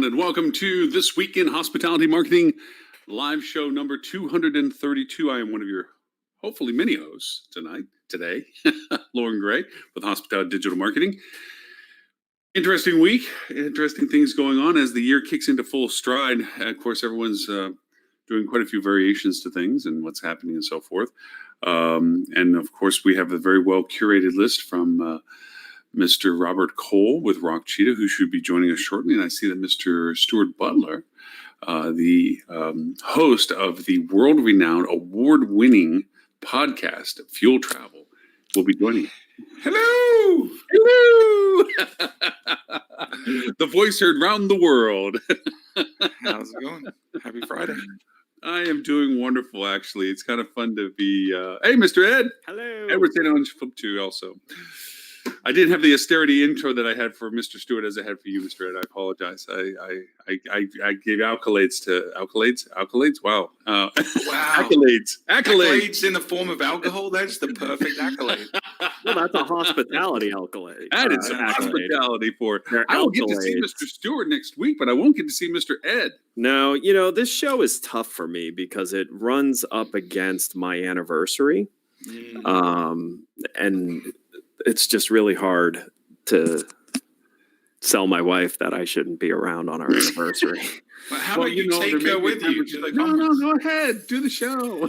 everyone, and welcome to This Week in Hospitality Marketing live show number 232. I am one of your, hopefully, many hosts today, Lauren Gray with Hospitality Digital Marketing. Interesting week, interesting things going on as the year kicks into full stride. Of course, everyone's doing quite a few variations to things and what's happening and so forth. And of course, we have a very well curated list from Mr. Robert Cole with Rock Cheetah, who should be joining us shortly. And I see that Mr. Stuart Butler, the host of the world-renowned, award-winning podcast, Fuel Travel, will be joining us. Hello! Hello! The voice heard round the world. How's it going? Happy Friday. I am doing wonderful, actually. It's kind of fun to be... hey, Mr. Ed! Hello! Edward's on flip too, also. I didn't have the austerity intro that I had for Mr. Stewart as I had for you, Mr. Ed. I apologize. I gave accolades to accolades. Wow. Wow. Accolades in the form of alcohol. That's the perfect accolade. Well, that's a hospitality accolade. That is hospitality for it. I will get to see Mr. Stewart next week, but I won't get to see Mr. Ed. No, this show is tough for me because it runs up against my anniversary. And it's just really hard to sell my wife that I shouldn't be around on our anniversary. Well, how about you take her with you? Like, no, go ahead, do the show.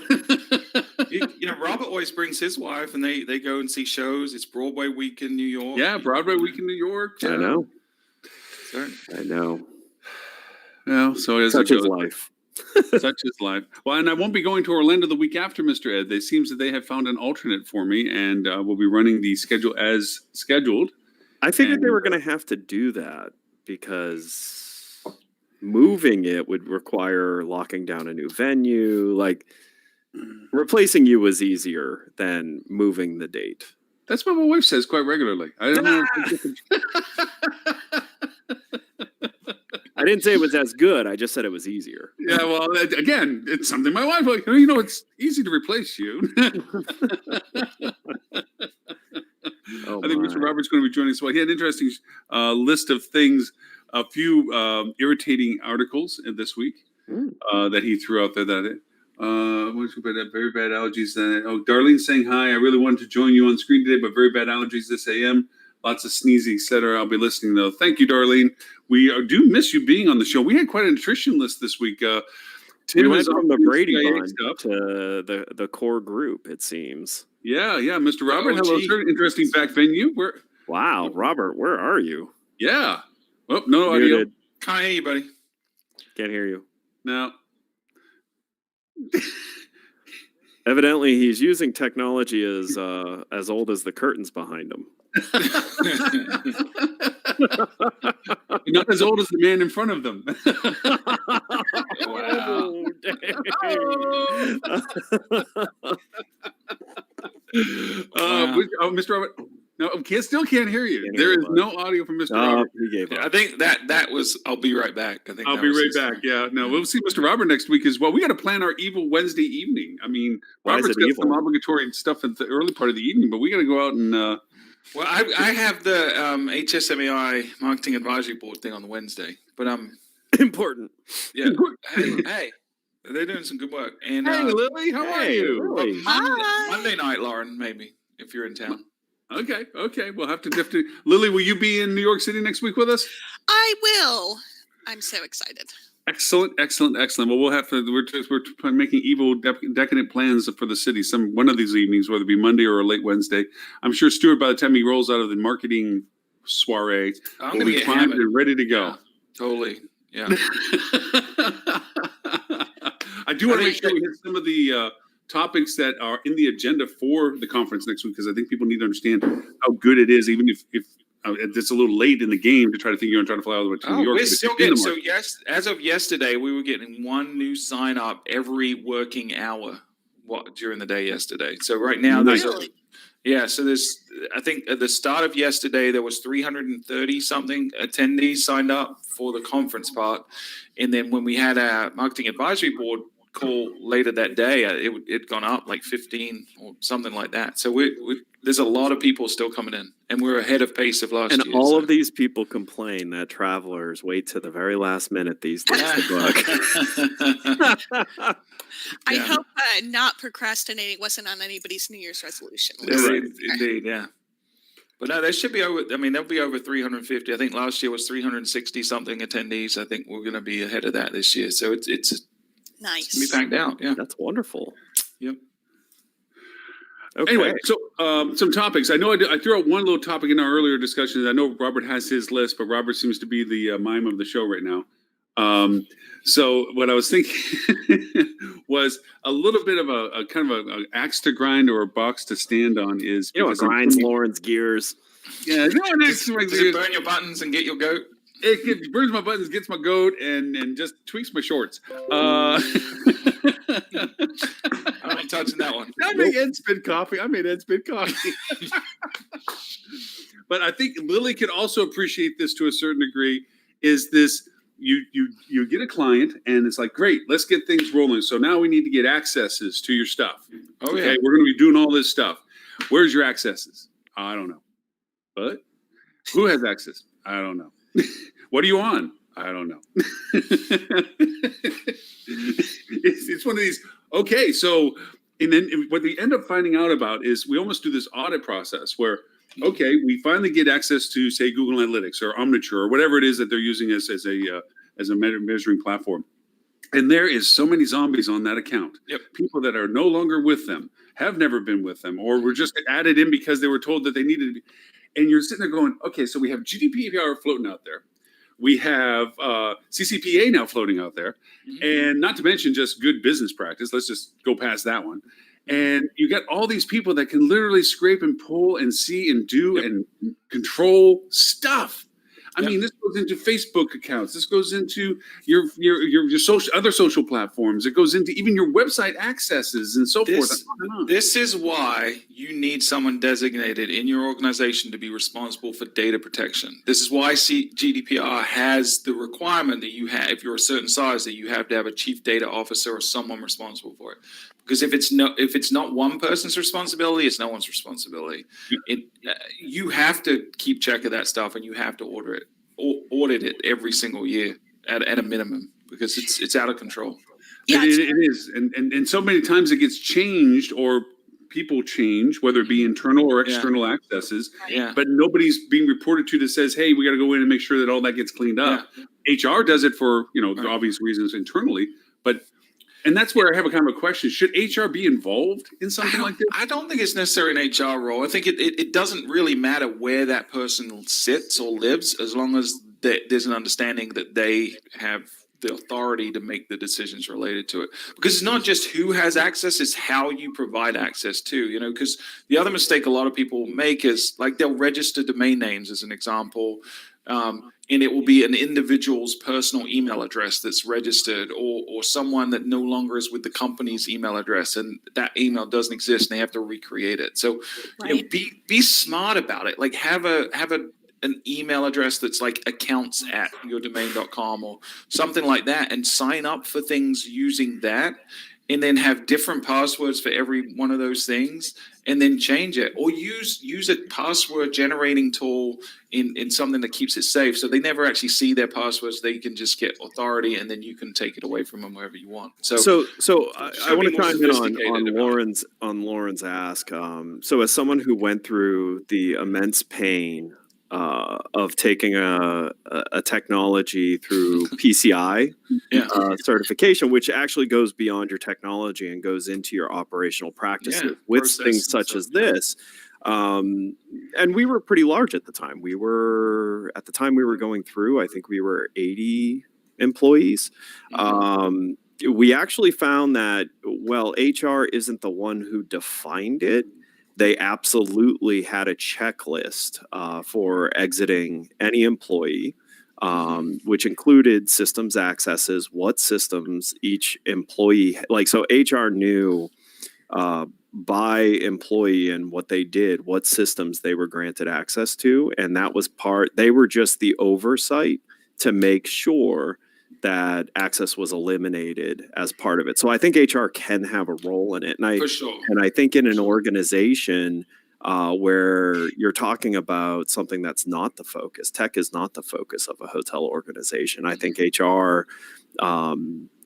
Robert always brings his wife, and they go and see shows. It's Broadway week in New York. Yeah, Broadway week in New York. I know. Sorry. I know. Well, so as such is life. Such is life. Well, and I won't be going to Orlando the week after, Mr. Ed. It seems that they have found an alternate for me, and we'll be running the schedule as scheduled. I figured they were going to have to do that because moving it would require locking down a new venue. Like, replacing you was easier than moving the date. That's what my wife says quite regularly. I don't know. I didn't say it was as good. I just said it was easier. Yeah, well, again, it's something my wife like. It's easy to replace you. I think Mr. Robert's going to be joining us. Well, he had an interesting list of things, a few irritating articles this week that he threw out there. That very bad allergies. Darlene saying hi. I really wanted to join you on screen today, but very bad allergies this AM. Lots of sneezing, etc. I'll be listening, though. Thank you, Darlene. We do miss you being on the show. We had quite an attrition list this week. Tim went from the Brady Bunch to the core group, it seems. Yeah. Mr. Robert, hello, sir. Interesting back venue. Wow, Robert, where are you? Yeah. Oh, no audio. Can't hear you, buddy. Can't hear you. No. Evidently, he's using technology as old as the curtains behind him. Not as old as the man in front of them. Wow. Mr. Robert, no, still can't hear you. There is no audio from Mr. Robert. He gave up. I think that was. I'll be right back. I'll be right back. Yeah, no, we'll see Mr. Robert next week as well. We got to plan our evil Wednesday evening. I mean, Robert's got some obligatory stuff at the early part of the evening, but we got to go out and. Well, I have the HSMAI Marketing Advisory Board thing on the Wednesday, but important. Yeah. hey, they're doing some good work. And hey, Lily, how are you? Well, Monday night, Lauren, maybe if you're in town. Okay. We'll have to. Lily, will you be in New York City next week with us? I will. I'm so excited. Excellent. Well, we'll have to. We're making evil, decadent plans for the city. One of these evenings, whether it be Monday or a late Wednesday. I'm sure Stuart, by the time he rolls out of the marketing soiree, will be primed and ready to go. Yeah, totally. Yeah. I do want to make sure we hit some of the topics that are in the agenda for the conference next week, because I think people need to understand how good it is, even if it's a little late in the game to try to think you're going to try to fly all the way to New York. We're still getting, so yes, as of yesterday, we were getting one new sign up every working hour during the day yesterday. So right now there's I think at the start of yesterday there was 330 something attendees signed up for the conference part, and then when we had our marketing advisory board call later that day, it gone up like 15 or something like that. So we're there's a lot of people still coming in, and we're ahead of pace of last And year. all so. of these people complain that travelers wait to the very last minute these days to book. I Yeah. hope not procrastinating wasn't on anybody's New Year's resolution list. Right. Indeed, yeah. But no, there should be over. I mean, there'll be over 350. I think last year was 360 something attendees. I think we're going to be ahead of that this year. So it's Nice. gonna be packed out. Yeah. That's wonderful. Yep. Okay. Anyway, so some topics. I know I threw out one little topic in our earlier discussions. I know Robert has his list, but Robert seems to be the mime of the show right now. So what I was thinking was a little bit of a kind of a axe to grind or a box to stand on is You know what because I'm grinds thinking- Lauren's gears? Yeah, you know what next Does it burn your buttons and get your goat? it burns my buttons, gets my goat, and just tweaks my shorts. I ain't touching that one. I make Ed spin coffee. I made Ed spin coffee. But I think Lily can also appreciate this to a certain degree. Is this you get a client and it's like, great, let's get things rolling. So now we need to get accesses to your stuff. Oh Okay, yeah. we're going to be doing all this stuff. Where's your accesses? I don't know. But who has access? I don't know. What are you on? I don't know. It's one of these. Okay, so and then what we end up finding out about is we almost do this audit process where, okay, we finally get access to, say, Google Analytics or Omniture or whatever it is that they're using as a measuring platform. And there is so many zombies on that account. Yep. People that are no longer with them, have never been with them, or were just added in because they were told that they needed to be. And you're sitting there going, okay, so we have GDPR floating out there. We have CCPA now floating out there. And not to mention just good business practice. Let's just go past that one. And you got all these people that can literally scrape and pull and see and do and control stuff. I mean, this goes into Facebook accounts. This goes into your other social platforms. It goes into even your website accesses and so forth. And on. This is why you need someone designated in your organization to be responsible for data protection. This is why GDPR has the requirement that you have, if you're a certain size, that you have to have a chief data officer or someone responsible for it. Because if it's not one person's responsibility, it's no one's responsibility. You have to keep track of that stuff, and you have to audit it every single year at a minimum, because it's out of control. Yeah, it is, and so many times it gets changed or people change, whether it be internal or external accesses. Yeah. But nobody's being reported to that says, "Hey, we got to go in and make sure that all that gets cleaned up." HR does it for the obvious reasons internally, but. And that's where I have a kind of a question. Should HR be involved in something like this? I don't think it's necessarily an HR role. I think it doesn't really matter where that person sits or lives, as long as there's an understanding that they have the authority to make the decisions related to it. Because it's not just who has access, it's how you provide access to, because the other mistake a lot of people make is like they'll register domain names as an example. And it will be an individual's personal email address that's registered, or someone that no longer is with the company's email address, and that email doesn't exist, and they have to recreate it. So, be smart about it. Like have an email address that's like accounts@yourdomain.com or something like that, and sign up for things using that. And then have different passwords for every one of those things, and then change it, or use a password generating tool in something that keeps it safe, so they never actually see their passwords. They can just get authority, and then you can take it away from them wherever you want. So I want to be more chime in sophisticated about on Lauren's ask. So as someone who went through the immense pain of taking a technology through PCI certification, which actually goes beyond your technology and goes into your operational practices with things such as this. And we were pretty large at the time. We were going through, I think we were 80 employees. We actually found that, well, HR isn't the one who defined it. They absolutely had a checklist for exiting any employee, which included systems accesses, what systems each employee, so HR knew by employee and what they did, what systems they were granted access to. And that was they were just the oversight to make sure that access was eliminated as part of it. So I think HR can have a role in it. And for sure. And I think in an organization, where you're talking about something that's not the focus. Tech is not the focus of a hotel organization. I think HR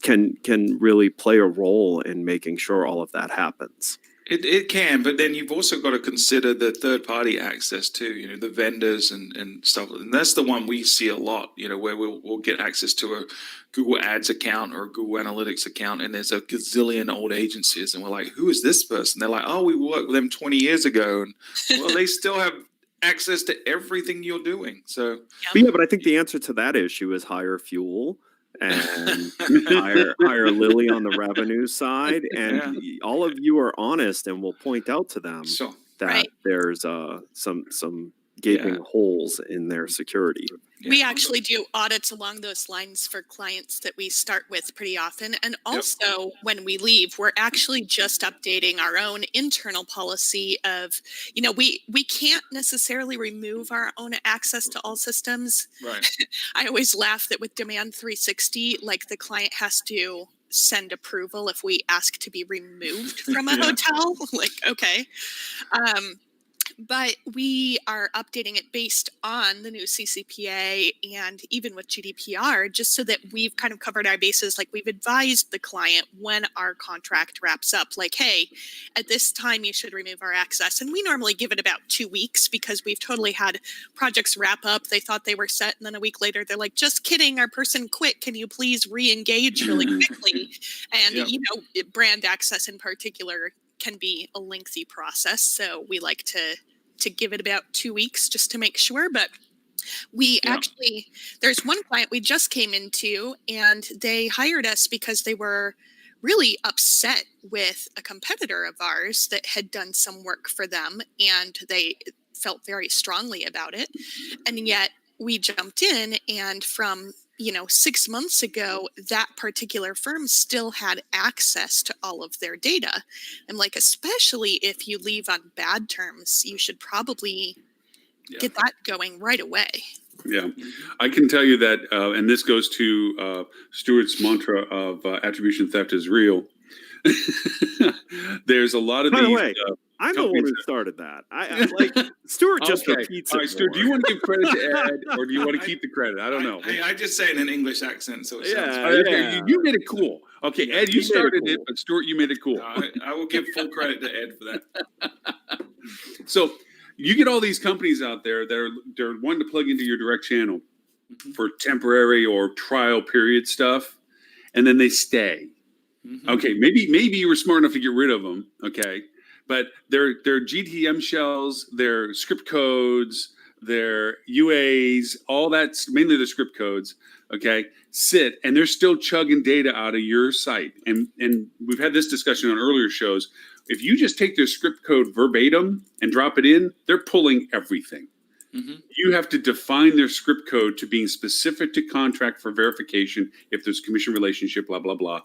can really play a role in making sure all of that happens. It can, but then you've also got to consider the third party access too, the vendors and stuff. And that's the one we see a lot, where we'll get access to a Google Ads account or a Google Analytics account, and there's a gazillion old agencies, and we're like, who is this person? They're like, oh, we worked with them 20 years ago. And well, they still have access to everything you're doing. So, but I think the answer to that issue is higher fuel. And hire Lily on the revenue side, and all of you are honest, and will point out to them that there's some gaping holes in their security. We actually do audits along those lines for clients that we start with pretty often. And also when we leave, we're actually just updating our own internal policy of, we can't necessarily remove our own access to all systems. Right. I always laugh that with Demand 360, like the client has to send approval if we ask to be removed from a hotel. Like, okay. But we are updating it based on the new CCPA and even with GDPR, just so that we've kind of covered our bases. Like we've advised the client when our contract wraps up, like, hey, at this time you should remove our access. And we normally give it about 2 weeks because we've totally had projects wrap up. They thought they were set. And then a week later, they're like, just kidding. Our person quit. Can you please re-engage really quickly? And, brand access in particular can be a lengthy process, so we like to give it about 2 weeks just to make sure. But we actually, there's one client we just came into, and they hired us because they were really upset with a competitor of ours that had done some work for them, and they felt very strongly about it. And yet we jumped in, and from 6 months ago, that particular firm still had access to all of their data. I'm like, especially if you leave on bad terms, you should probably get that going right away. Yeah, I can tell you that, and this goes to Stuart's mantra of attribution theft is real. There's a lot of By these. the way, I'm the one who started that. I like Stuart just repeats it. All right, Stuart, do you want to give credit to Ed, or do you want to keep the credit? I don't know. I just say it in an English accent, so it sounds you made it cool. Okay, Ed, you started it, but Stuart, you made it cool. I will give full credit to Ed for that. So you get all these companies out there that they're wanting to plug into your direct channel for temporary or trial period stuff, and then they stay. Okay, maybe you were smart enough to get rid of them. Okay, but their GTM shells, their script codes, their UAs, all that's mainly the script codes. Okay, sit, and they're still chugging data out of your site. And we've had this discussion on earlier shows. If you just take their script code verbatim and drop it in, they're pulling everything. You have to define their script code to being specific to contract for verification. If there's a commission relationship, blah blah blah.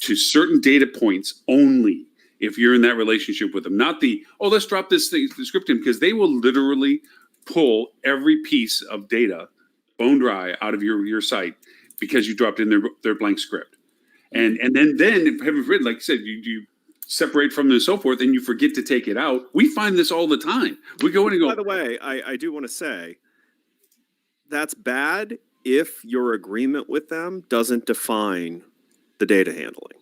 To certain data points only if you're in that relationship with them. Not let's drop this thing, the script in, because they will literally pull every piece of data bone dry out of your site because you dropped in their blank script. And then having written, like I said, you separate from them and so forth, and you forget to take it out. We find this all the time. We go in and go. By the way, I do want to say that's bad if your agreement with them doesn't define the data handling.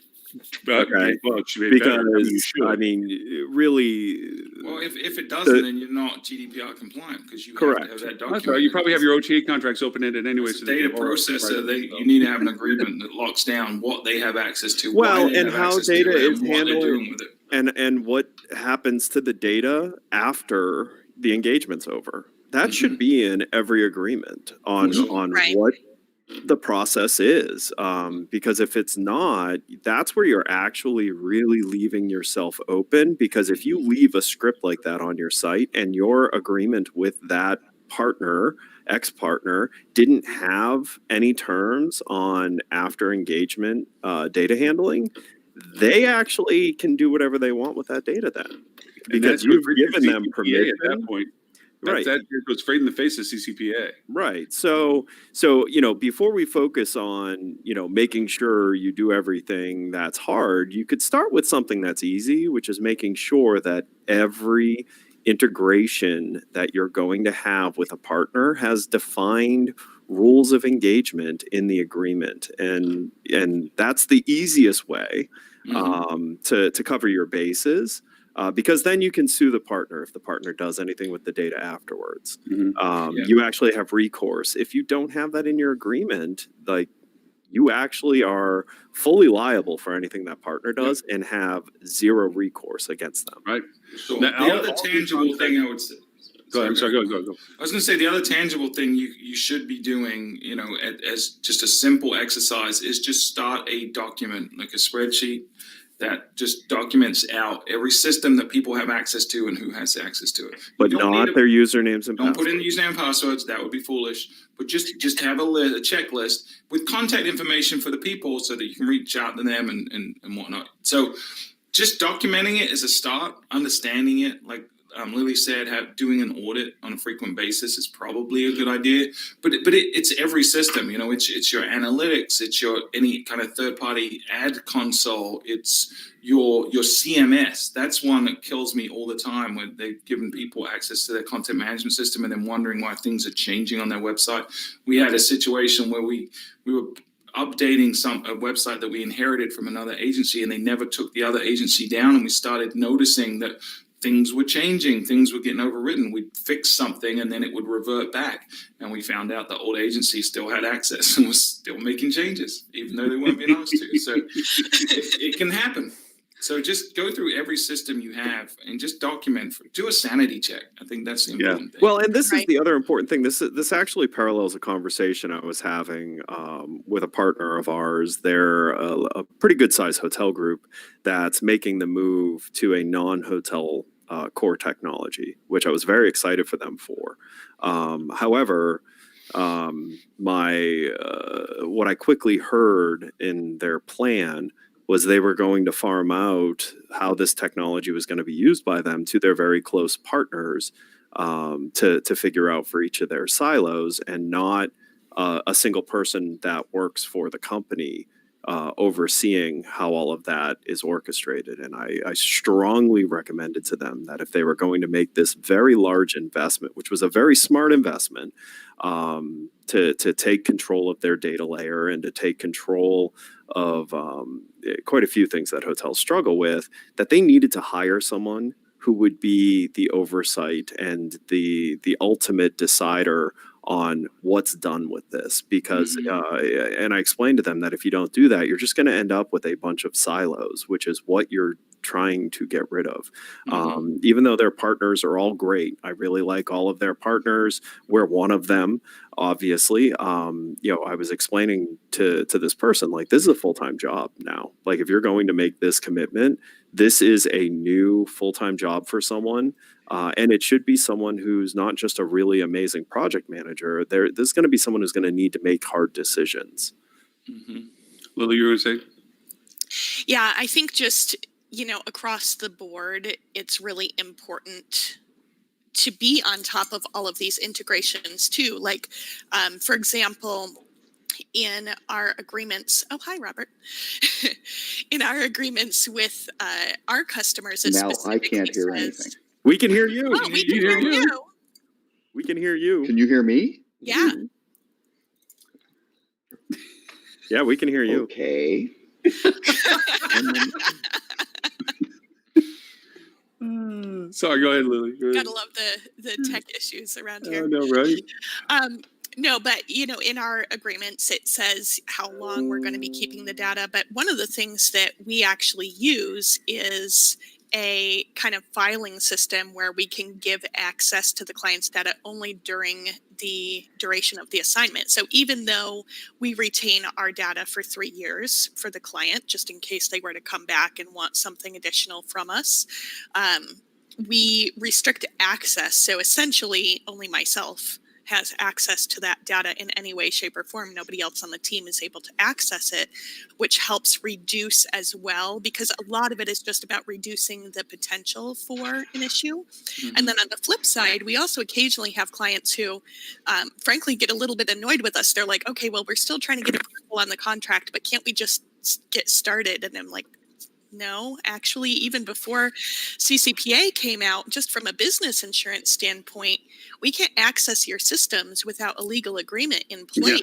Okay. Well, it should be because better. Really. Well, if it doesn't, then you're not GDPR compliant because you have to have that document. That's right. You probably have your OTA contracts open-ended anyway. As a data processor, you need to have an agreement that locks down what they have access to. And how data is handled, and what happens to the data after the engagement's over. That should be in every agreement on what the process is, because if it's not, that's where you're actually really leaving yourself open. Because if you leave a script like that on your site and your agreement with that partner, ex-partner, didn't have any terms on after engagement data handling, they actually can do whatever they want with that data then, because you've given them permission at that point. Right. That goes straight in the face of CCPA. Right. So before we focus on, making sure you do everything that's hard, you could start with something that's easy, which is making sure that every integration that you're going to have with a partner has defined rules of engagement in the agreement, and that's the easiest way to cover your bases, because then you can sue the partner if the partner does anything with the data afterwards. You actually have recourse. If you don't have that in your agreement, like, you actually are fully liable for anything that partner does and have zero recourse against them. Right. So Now, the other tangible thing I would say. Go ahead. I'm sorry. Go. I was going to say the other tangible thing you should be doing, as just a simple exercise, is just start a document, like a spreadsheet, that just documents out every system that people have access to and who has access to it. But not their usernames and Don't passwords. put in the username and passwords. That would be foolish. But just have a checklist with contact information for the people so that you can reach out to them and whatnot. So just documenting it is a start. Understanding it, like Lily said, doing an audit on a frequent basis is probably a good idea. But it's every system. It's your analytics. It's your any kind of third party ad console. It's your CMS. That's one that kills me all the time, when they've given people access to their content management system and then wondering why things are changing on their website. We had a situation where we were updating a website that we inherited from another agency, and they never took the other agency down, and we started noticing that things were changing, things were getting overwritten. We'd fix something and then it would revert back. And we found out the old agency still had access and was still making changes, even though they weren't being asked to. So it can happen. So just go through every system you have and just document, do a sanity check. I think that's the important thing. Well, and this is the other important thing. This actually parallels a conversation I was having with a partner of ours. They're a pretty good sized hotel group that's making the move to a non-hotel core technology, which I was very excited for them for. However, what I quickly heard in their plan was they were going to farm out how this technology was going to be used by them to their very close partners, to figure out for each of their silos, and not a single person that works for the company overseeing how all of that is orchestrated. And I strongly recommended to them that if they were going to make this very large investment, which was a very smart investment, to take control of their data layer and to take control of quite a few things that hotels struggle with, that they needed to hire someone who would be the oversight and the ultimate decider on what's done with this, because and I explained to them that if you don't do that, you're just going to end up with a bunch of silos, which is what you're trying to get rid of. Even though their partners are all great, I really like all of their partners. We're one of them, obviously. I was explaining to this person, like, this is a full-time job now. Like, if you're going to make this commitment, this is a new full-time job for someone. And it should be someone who's not just a really amazing project manager. There's going to be someone who's going to need to make hard decisions. Lily, you were going to say? Yeah, I think just, across the board, it's really important to be on top of all of these integrations too. Like, for example, in our agreements, oh, hi, Robert. In our agreements with our customers, it Now I can't hear says, anything. We can hear you. Oh, we can hear you. We can hear you. Can you hear me? Yeah. Yeah, we can hear you. Okay. Sorry, go ahead, Lily. Go ahead. Gotta love the tech issues around here. I know, right? No, but in our agreements, it says how long we're going to be keeping the data. But one of the things that we actually use is a kind of filing system where we can give access to the client's data only during the duration of the assignment. So even though we retain our data for 3 years for the client, just in case they were to come back and want something additional from us, we restrict access. So essentially only myself has access to that data in any way, shape, or form. Nobody else on the team is able to access it, which helps reduce as well, because a lot of it is just about reducing the potential for an issue. And then on the flip side, we also occasionally have clients who, frankly, get a little bit annoyed with us. They're like, okay, well, we're still trying to get approval on the contract, but can't we just get started? And I'm like, No, actually, even before CCPA came out, just from a business insurance standpoint, we can't access your systems without a legal agreement in place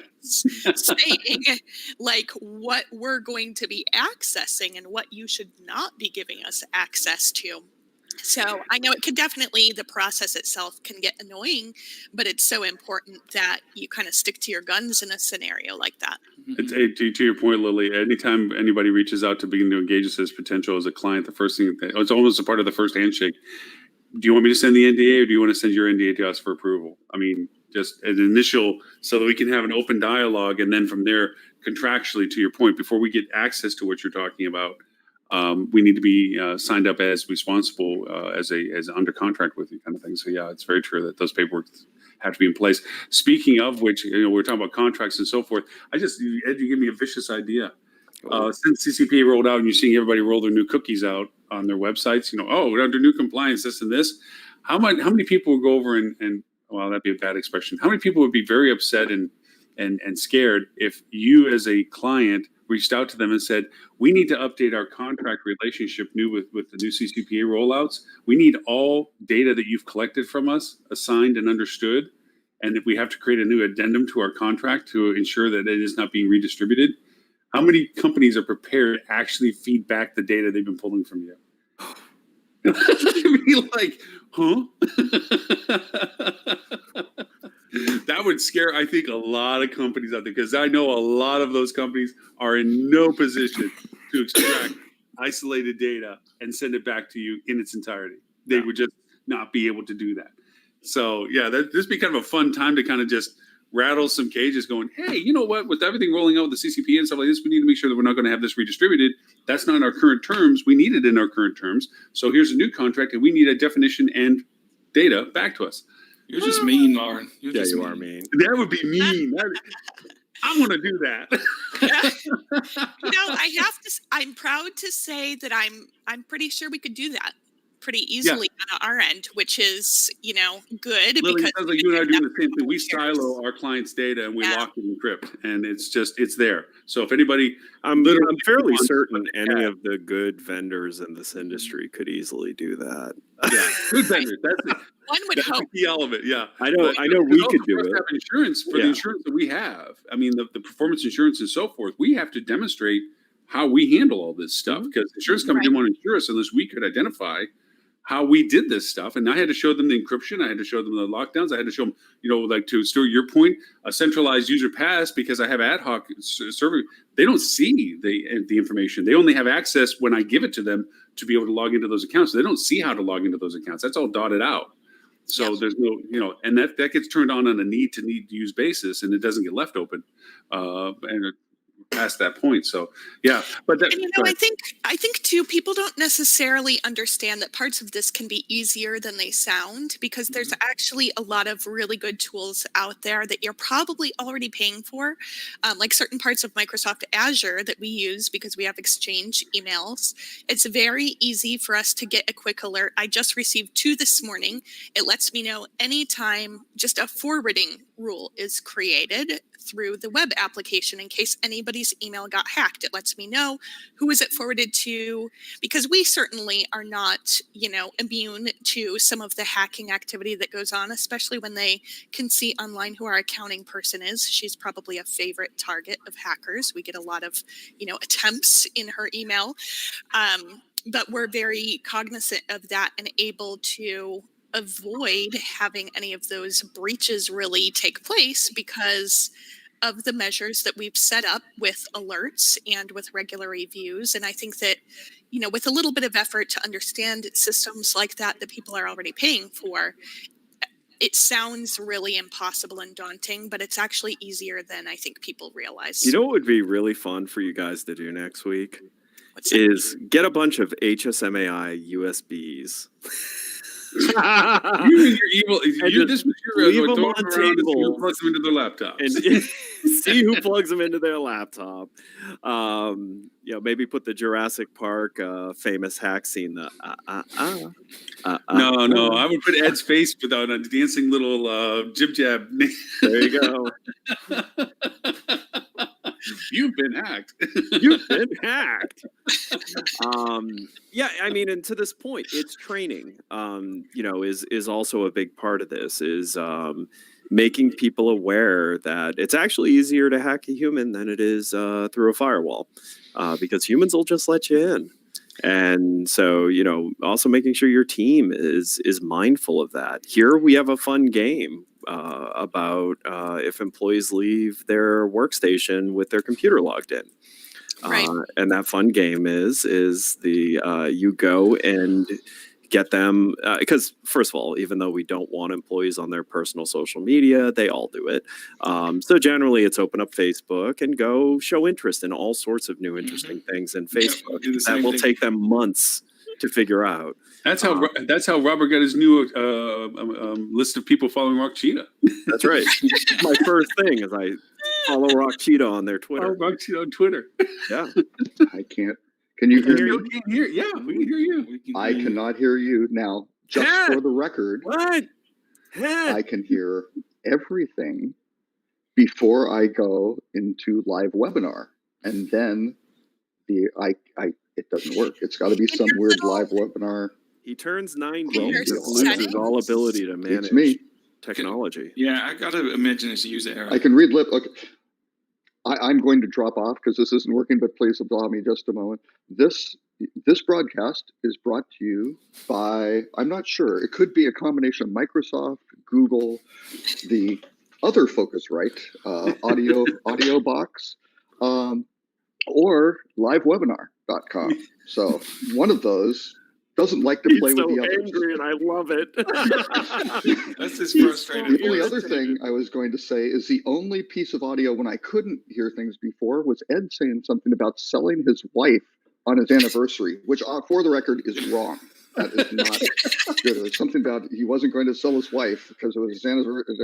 saying like what we're going to be accessing and what you should not be giving us access to. So I know it can definitely, the process itself can get annoying, but it's so important that you kind of stick to your guns in a scenario like that. To your point, Lily, anytime anybody reaches out to begin to engage us as potential as a client, the first thing, it's almost a part of the first handshake. Do you want me to send the NDA or do you want to send your NDA to us for approval? I mean, just an initial, so that we can have an open dialogue. And then from there, contractually, to your point, before we get access to what you're talking about, we need to be signed up as responsible as under contract with you, kind of thing. So yeah, it's very true that those paperwork have to be in place. Speaking of which, we're talking about contracts and so forth. Ed, you give me a vicious idea. Since CCPA rolled out and you're seeing everybody roll their new cookies out on their websites, we're under new compliance, this and this. How many people would go over and well, that'd be a bad expression. How many people would be very upset and scared if you as a client reached out to them and said, we need to update our contract relationship with the new CCPA rollouts. We need all data that you've collected from us assigned and understood. And if we have to create a new addendum to our contract to ensure that it is not being redistributed, how many companies are prepared to actually feed back the data they've been pulling from you? I mean, like, huh? That would scare, I think, a lot of companies out there, because I know a lot of those companies are in no position to extract isolated data and send it back to you in its entirety. They would just not be able to do that. So, yeah, this would be kind of a fun time to kind of just rattle some cages going, hey, you know what? With everything rolling out with the CCP and stuff like this, we need to make sure that we're not going to have this redistributed. That's not in our current terms. We need it in our current terms. So here's a new contract, and we need a definition and data back to us. You're just mean, Lauren. You are mean. That would be mean. I'm going to do that. I'm proud to say that I'm pretty sure we could do that pretty easily on our end, which is, good. Lily, because it sounds like you and I are doing the same thing. We silo our clients' data and we lock it and encrypt, and it's there. So if anybody, I'm fairly certain any of the good vendors in this industry could easily do that. Yeah, good vendors. That's it. One would That's hope. the key element. Yeah, I know we could do it. Have insurance for the insurance that we have. I mean, the performance insurance and so forth. We have to demonstrate how we handle all this stuff, because insurance company didn't want to insure us unless we could identify how we did this stuff. And I had to show them the encryption. I had to show them the lockdowns. I had to show them, like to Stuart, your point, a centralized user pass, because I have ad hoc server. They don't see the information. They only have access when I give it to them to be able to log into those accounts. So they don't see how to log into those accounts. That's all dotted out. So there's no, and that gets turned on a need to use basis, and it doesn't get left open. And past that point. So yeah, but that, I think too, people don't necessarily understand that parts of this can be easier than they sound, because there's actually a lot of really good tools out there that you're probably already paying for, like certain parts of Microsoft Azure that we use because we have Exchange emails. It's very easy for us to get a quick alert. I just received 2 this morning. It lets me know anytime just a forwarding rule is created through the web application in case anybody's email got hacked. It lets me know who is it forwarded to, because we certainly are not, immune to some of the hacking activity that goes on, especially when they can see online who our accounting person is. She's probably a favorite target of hackers. We get a lot of, attempts in her email. But we're very cognizant of that and able to avoid having any of those breaches really take place because of the measures that we've set up with alerts and with regular reviews. And I think that, with a little bit of effort to understand systems like that people are already paying for, it sounds really impossible and daunting, but it's actually easier than I think people realize. You know what would be really fun for you guys to do next week? Is get a bunch of HSMAI USBs. You're evil. This leave them on table. Plug them into their laptop. And see who plugs them into their laptop. Maybe put the Jurassic Park famous hack scene. No, I would put Ed's face without a dancing little jib jab. There you go. You've been hacked. You've been hacked. Yeah, I mean, and to this point, it's training. Is also a big part of this. Is making people aware that it's actually easier to hack a human than it is through a firewall, because humans will just let you in. And so, also making sure your team is mindful of that. Here we have a fun game about if employees leave their workstation with their computer logged in. Right. And that fun game is the you go and get them, because first of all, even though we don't want employees on their personal social media, they all do it. So generally it's open up Facebook and go show interest in all sorts of new interesting things in Facebook do the that same will thing. take them months to figure out. That's how Robert got his new list of people following Rock Cheetah. That's right. My first thing is I follow Rock Cheetah on their Follow Twitter. Rock Cheetah on Twitter. Yeah. I can't. Can you hear hear me? We can hear. Yeah, we can hear you. We can I hear you. cannot hear you now. Just Ted! for the record, What? Heck. I can hear everything before I go into live webinar, and then it doesn't work. It's got to be In some your weird little- live webinar. He turns 90 In and your just loses settings? all ability to manage It's me. technology. Yeah, I gotta imagine it's a user error. I can read lip. Okay. I'm going to drop off because this isn't working, but please allow me just a moment. This broadcast is brought to you by, I'm not sure, it could be a combination of Microsoft, Google, the other Focusrite audio box, or livewebinar.com. So one of those doesn't like to He's play so with the others. angry, and I love it. That's just frustrating. The only other thing I was going to say is the only piece of audio when I couldn't hear things before was Ed saying something about selling his wife on his anniversary, which for the record is wrong. That is not good. It was something about he wasn't going to sell his wife because it was his anniversary.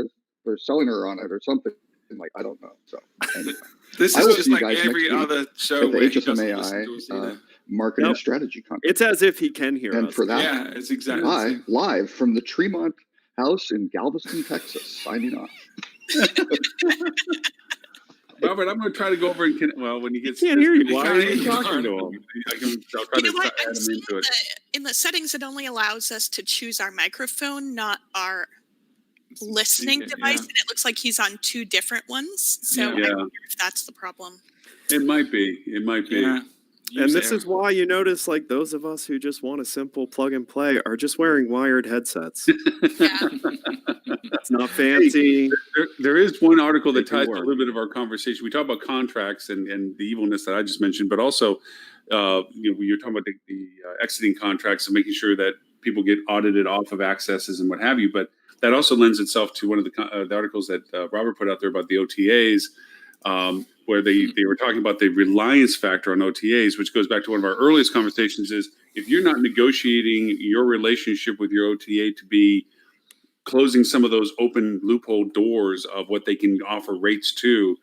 They're selling her on it or something. Like, I don't know. So anyway, This I will is just see you like guys every next week other show at the where he doesn't listen HSMAI to us either. marketing Yep. strategy conference. It's as if he can hear And us. for that, Yeah, it's exactly the I same. live from the Tremont House in Galveston, Texas, signing off. Robert, I'm going to try to go over and when he gets. Can't hear you. He Why can't are hear you you. talking to him? I'll try You know what? to I'm add him seeing into it. in the settings, it only allows us to choose our microphone, not our listening Yeah. device. And it looks like he's on two different ones. So Yeah. I wonder if that's the problem. It might be. It might be. Yeah. And this is why you notice, like, those of us who just want a simple plug and play are just wearing wired headsets. Yeah. It's not fancy. There is one article that They can ties to a work. little bit of our conversation. We talk about contracts and the evilness that I just mentioned, but also, you're talking about the exiting contracts and making sure that people get audited off of accesses and what have you. But that also lends itself to one of the articles that Robert put out there about the OTAs, where they were talking about the reliance factor on OTAs, which goes back to one of our earliest conversations is if you're not negotiating your relationship with your OTA to be closing some of those open loophole doors of what they can offer rates to,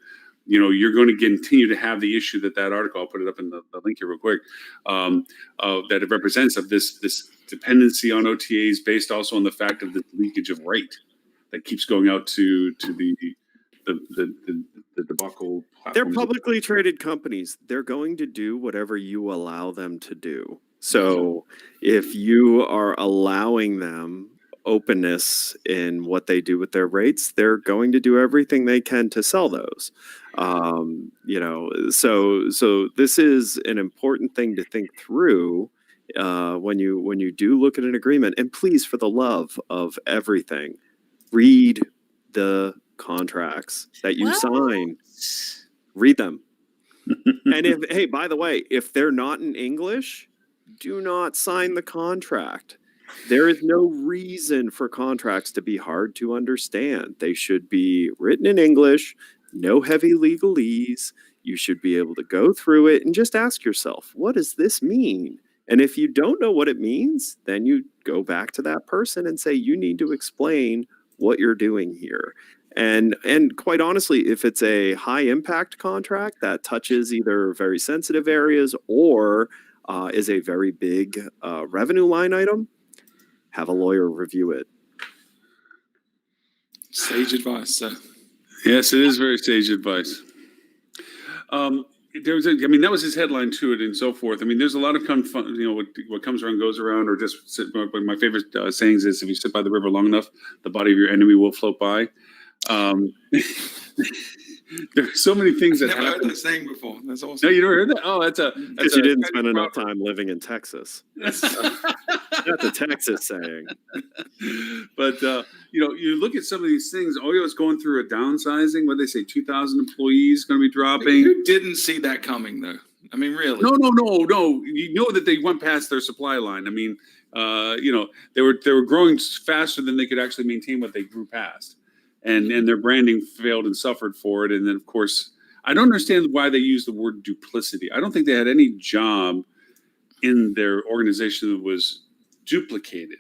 you're going to continue to have the issue that article, I'll put it up in the link here real quick, that it represents of this dependency on OTAs based also on the fact of the leakage of rate that keeps going out to the debacle. They're platforms. publicly traded companies. They're going to do whatever you allow them to do. So if you are allowing them openness in what they do with their rates, they're going to do everything they can to sell those. So this is an important thing to think through when you do look at an agreement. And please, for the love of everything, read the contracts that you What? sign. Read them. And hey, by the way, if they're not in English, do not sign the contract. There is no reason for contracts to be hard to understand. They should be written in English, no heavy legalese. You should be able to go through it and just ask yourself, what does this mean? And if you don't know what it means, then you go back to that person and say, you need to explain what you're doing here. And quite honestly, if it's a high impact contract that touches either very sensitive areas or is a very big revenue line item, have a lawyer review it. Sage advice, sir. Yes, it is very sage advice. There's I mean, that was his headline to it and so forth. I mean, there's a lot of what comes around goes around, or just one of my favorite sayings is, if you sit by the river long enough, the body of your enemy will float by. There are so many things that Never heard happen. that saying before. That's awesome. No, you never heard that? Oh, Because you didn't spend enough time living in Texas. That's a Texas saying. But you look at some of these things. Oyo's going through a downsizing. What they say, 2,000 employees going to be dropping. Who didn't see that coming, though? I mean, really? No. You know that they went past their supply line. I mean, they were growing faster than they could actually maintain what they grew past, and their branding failed and suffered for it. And then, of course, I don't understand why they use the word duplicity. I don't think they had any job in their organization that was duplicated.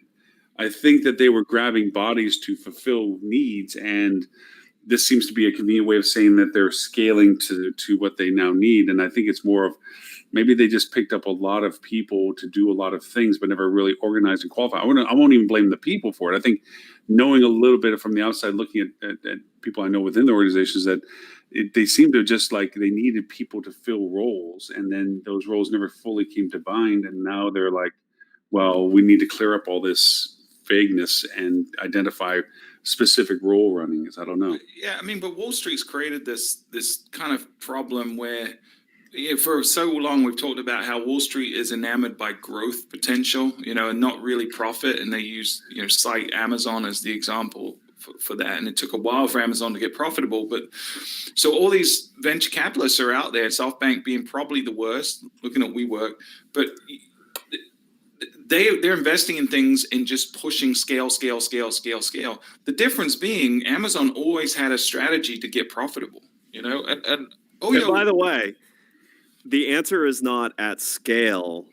I think that they were grabbing bodies to fulfill needs, and this seems to be a convenient way of saying that they're scaling to what they now need. And I think it's more of, maybe they just picked up a lot of people to do a lot of things, but never really organized and qualified. I won't even blame the people for it. I think knowing a little bit from the outside, looking at people I know within the organizations, that they seem to just like they needed people to fill roles, and then those roles never fully came to bind. And now they're like, well, we need to clear up all this vagueness and identify specific role runnings. I don't know. Yeah, I mean, but Wall Street's created this kind of problem where, for so long we've talked about how Wall Street is enamored by growth potential, and not really profit. And they use, cite Amazon as the example for that. And it took a while for Amazon to get profitable. But so all these venture capitalists are out there, SoftBank being probably the worst, looking at WeWork, but they're investing in things and just pushing scale. The difference being, Amazon always had a strategy to get profitable, and by the way, the answer is not at scale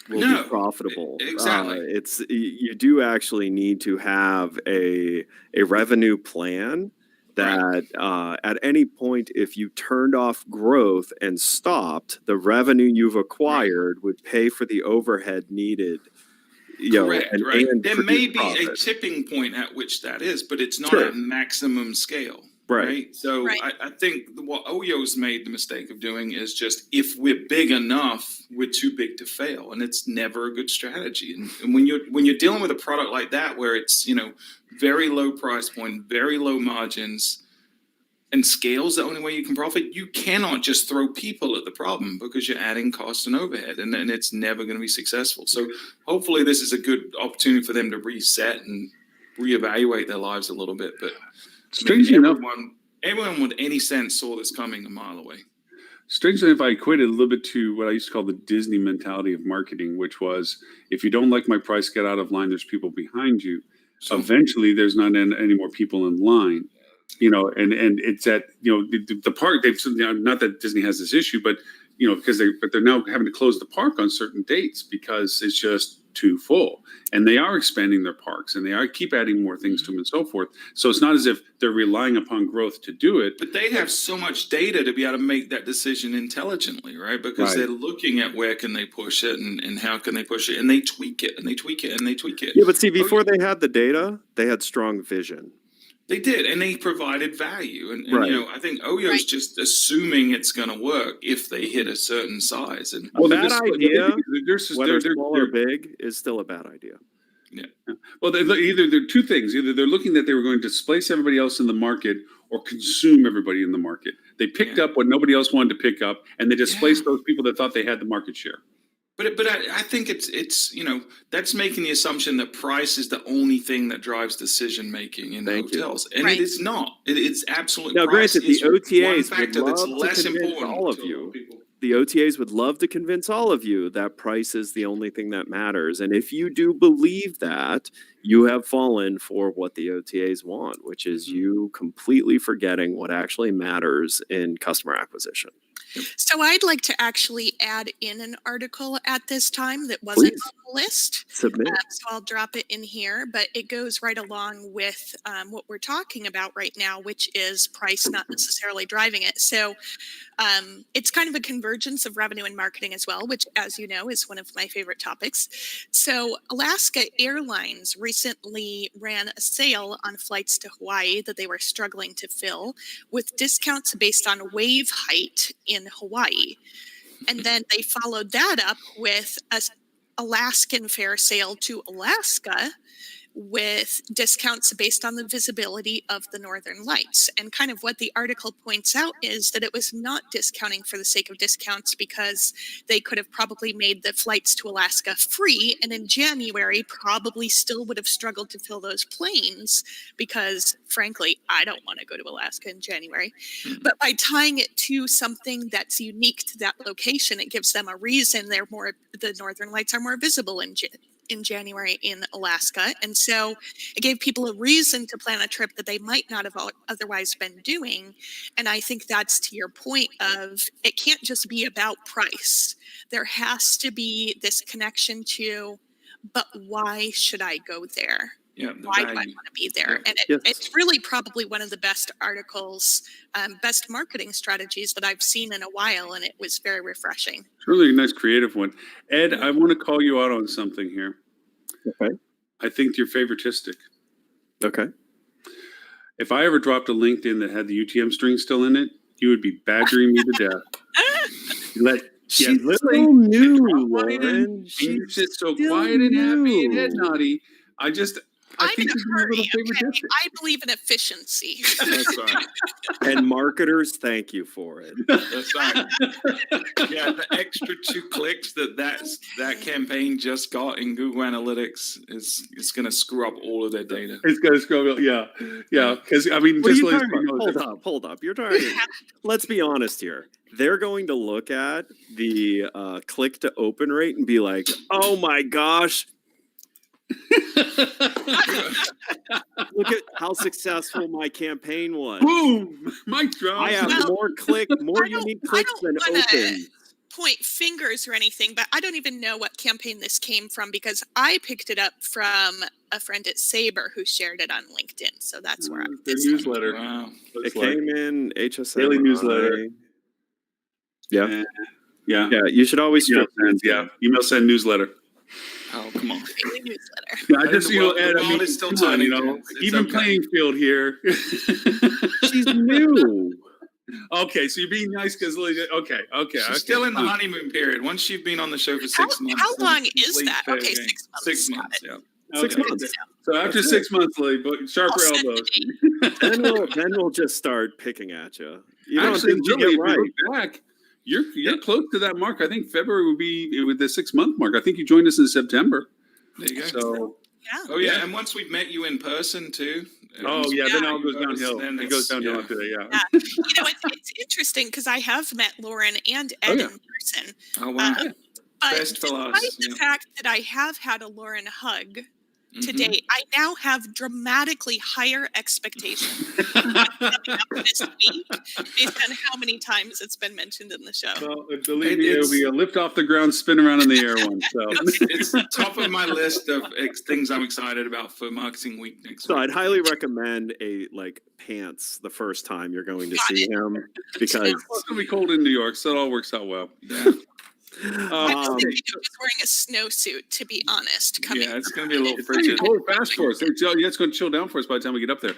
will be profitable. Exactly. You do actually need to have a revenue plan that at any point, if you turned off growth and stopped, the revenue you've acquired would pay for the overhead needed. Correct, right? There may be profit. a tipping point at which that is, but it's not Sure. at maximum scale. Right. So I think what Oyo's made the mistake of doing is just, if we're big enough, we're too big to fail. And it's never a good strategy. And when you're dealing with a product like that, where it's, very low price point, very low margins, and scale's the only way you can profit, you cannot just throw people at the problem, because you're adding cost and overhead, and it's never going to be successful. So hopefully this is a good opportunity for them to reset and reevaluate their lives a little bit. But Strangely enough, everyone with any sense saw this coming a mile away. Strangely enough, I equated a little bit to what I used to call the Disney mentality of marketing, which was, if you don't like my price, get out of line. There's people behind you. So eventually, there's not any more people in line. And it's at the park. They've not that Disney has this issue, but because they're now having to close the park on certain dates because it's just too full. And they are expanding their parks, and they keep adding more things to them and so forth. So it's not as if they're relying upon growth to do it. But they have so much data to be able to make that decision intelligently, right? Because they're looking at where can they push it and how can they push it, and they tweak it and they tweak it and they tweak it. Yeah, but see, before they had the data, they had strong vision. They did, and they provided value. And I think Oyo's just assuming it's going to work if they hit a certain size. And that idea, whether small or big, is still a bad idea. Yeah. Well, they're two things. Either they're looking that they were going to displace everybody else in the market, or consume everybody in the market. They picked up what nobody else wanted to pick up, and they displaced those people that thought they had the market share. But I think it's that's making the assumption that price is the only thing that drives decision making in hotels, and it is not. It's absolutely. Now, granted, the OTAs would love to convince all of you. The OTAs would love to convince all of you that price is the only thing that matters, and if you do believe that, you have fallen for what the OTAs want, which is you completely forgetting what actually matters in customer acquisition. So I'd like to actually add in an article at this time that wasn't on the list. Submit. So I'll drop it in here, but it goes right along with what we're talking about right now, which is price not necessarily driving it. So it's kind of a convergence of revenue and marketing as well, which, as you know, is one of my favorite topics. So Alaska Airlines recently ran a sale on flights to Hawaii that they were struggling to fill, with discounts based on wave height in in Hawaii. And then they followed that up with a Alaskan fare sale to Alaska with discounts based on the visibility of the northern lights. And kind of what the article points out is that it was not discounting for the sake of discounts, because they could have probably made the flights to Alaska free, and in January probably still would have struggled to fill those planes, because frankly, I don't want to go to Alaska in January. But by tying it to something that's unique to that location, it gives them a reason. The northern lights are more visible in January in Alaska. And so it gave people a reason to plan a trip that they might not have otherwise been doing. And I think that's to your point of, it can't just be about price. There has to be this connection to, but why should I go there? Yeah, Why do I want to be there? And it's really probably one of the best articles, best marketing strategies that I've seen in a while, and it was very refreshing. It's really a nice creative one. Ed, I want to call you out on something here. Okay. I think you're favoritistic. Okay. If I ever dropped a LinkedIn that had the UTM string still in it, you would be badgering me to death. She's so new, Lauren. And you sit so quiet and happy and head naughty. I think in a you're a little hurry. Okay? favoritistic. I believe in efficiency. That's right. And marketers, thank you for it. That's right. Yeah, the extra 2 clicks that campaign just got in Google Analytics is going to screw up all of their data. It's going to scroll. Yeah. Because I mean, What are just you like, talking about? Hold up. You're talking. Let's be honest here. They're going to look at the click to open rate and be like, "Oh my gosh, look at how successful my campaign was. Boom! Mic drop. I have more unique clicks than open." Point fingers or anything, but I don't even know what campaign this came from, because I picked it up from a friend at Sabre who shared it on LinkedIn. So that's where I'm. Their newsletter. Wow. It came in HSM Daily newsletter. Yeah. Yeah. You should always Email send, email send newsletter. Oh, come on. Daily newsletter. Yeah, I just, Ed, I mean, it's still come on, turning. It's even okay. playing field here. She's new. Okay, so you're being nice because okay. She's still in the honeymoon period. Once you've been on the show for 6 months. How long is complete that? fair Okay, game. 6 months. 6 months, yeah. 6 Okay. months. So after 6 months, Lee, but sharper I'll send elbows. the Then we'll just start picking at you. You don't Actually, think you really, get if you right. look back, you're close to that mark. I think February would be with the 6 month mark. I think you joined us in September. There you go. So Yeah. Oh, yeah. And once we've met you in person, too. then Yeah. all goes downhill. Then It goes downhill yeah. after that, yeah. Yeah. It's interesting because I have met Lauren and Ed in person. Oh, wow. But Best for despite us, the yeah. fact that I have had a Lauren hug Mhm. today, I now have dramatically higher expectations coming up this week based on how many times it's been mentioned in the show. Well, believe me, it'll be a lift off the ground, spin around in the air one. So It's top of my list of things I'm excited about for Marketing Week next So week. I'd highly recommend pants the first time you're going to see him, because Well, it's gonna be cold in New York, so it all works out well. Yeah. I was um, thinking of just wearing a snowsuit, to be honest. Coming Yeah, it's going to be a little It's gonna be frigid. cold fast for us. It's going to chill down for us by the time we get up there.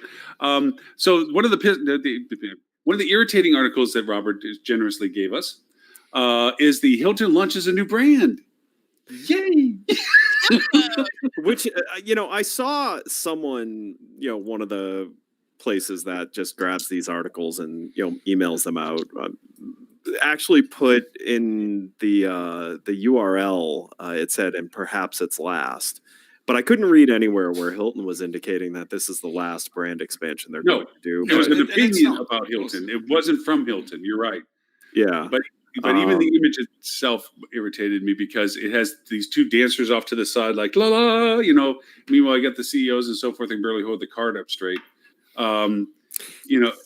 So one of the irritating articles that Robert generously gave us is the Hilton launches a new brand. Yay! which I saw someone, one of the places that just grabs these articles and emails them out, actually put in the URL. It said, "and perhaps it's last," but I couldn't read anywhere where Hilton was indicating that this is the last brand expansion they're going to do. It was But an and it's opinion not. about Hilton. It wasn't from Hilton. You're right. yeah, But even the image itself irritated me because it has these two dancers off to the side, like la la, Meanwhile, I got the CEOs and so forth and barely hold the card up straight. selling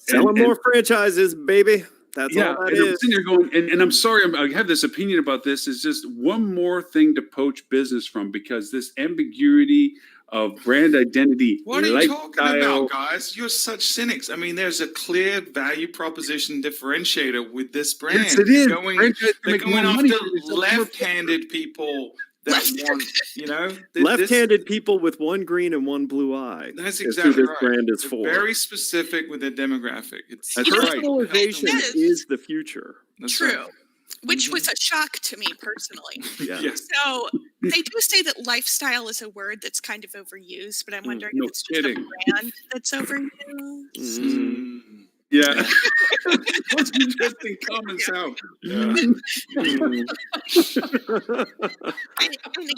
more franchises, baby. That's all that and I'm is. sitting there going, and I'm sorry, I have this opinion about this. It's just one more thing to poach business from, because this ambiguity of brand identity, What are you talking lifestyle, about, guys? You're such cynics. I mean, there's a clear value proposition differentiator with this brand. Yes, it is. They're Franchise can going make more money after for yourself. left-handed people that Left- want, you know, Left-handed people with one green and one blue eye. That's is exactly who this right. brand is They're for. very specific with their demographic. It's And You know, personalization It is the future. That's True. right. which Mhm. was a shock to me personally. Yeah. Yes. So they do say that lifestyle is a word that's kind of overused, but I'm wondering no if it's just kidding. a brand that's overused. Mm. Yeah. Yeah. Those interesting comments out. Yeah. And,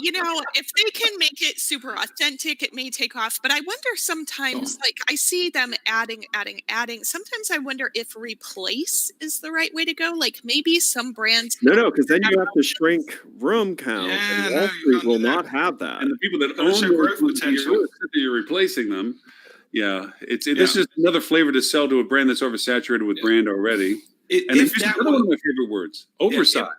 you know, if they can make it super authentic, it may take off. But I wonder sometimes, like I see them adding. Sometimes I wonder if replace is the right way to go. Like maybe some brands. No, because then you have to shrink room count, Yeah, and no, Wall you Street can't will do that. not have that. And the people that Gotta own show those growth ones, potential. you're replacing them. Yeah, this Yeah. is just another flavor to sell to a brand that's oversaturated with Yeah. brand already. And If it's that another one were, of my favorite words, oversized.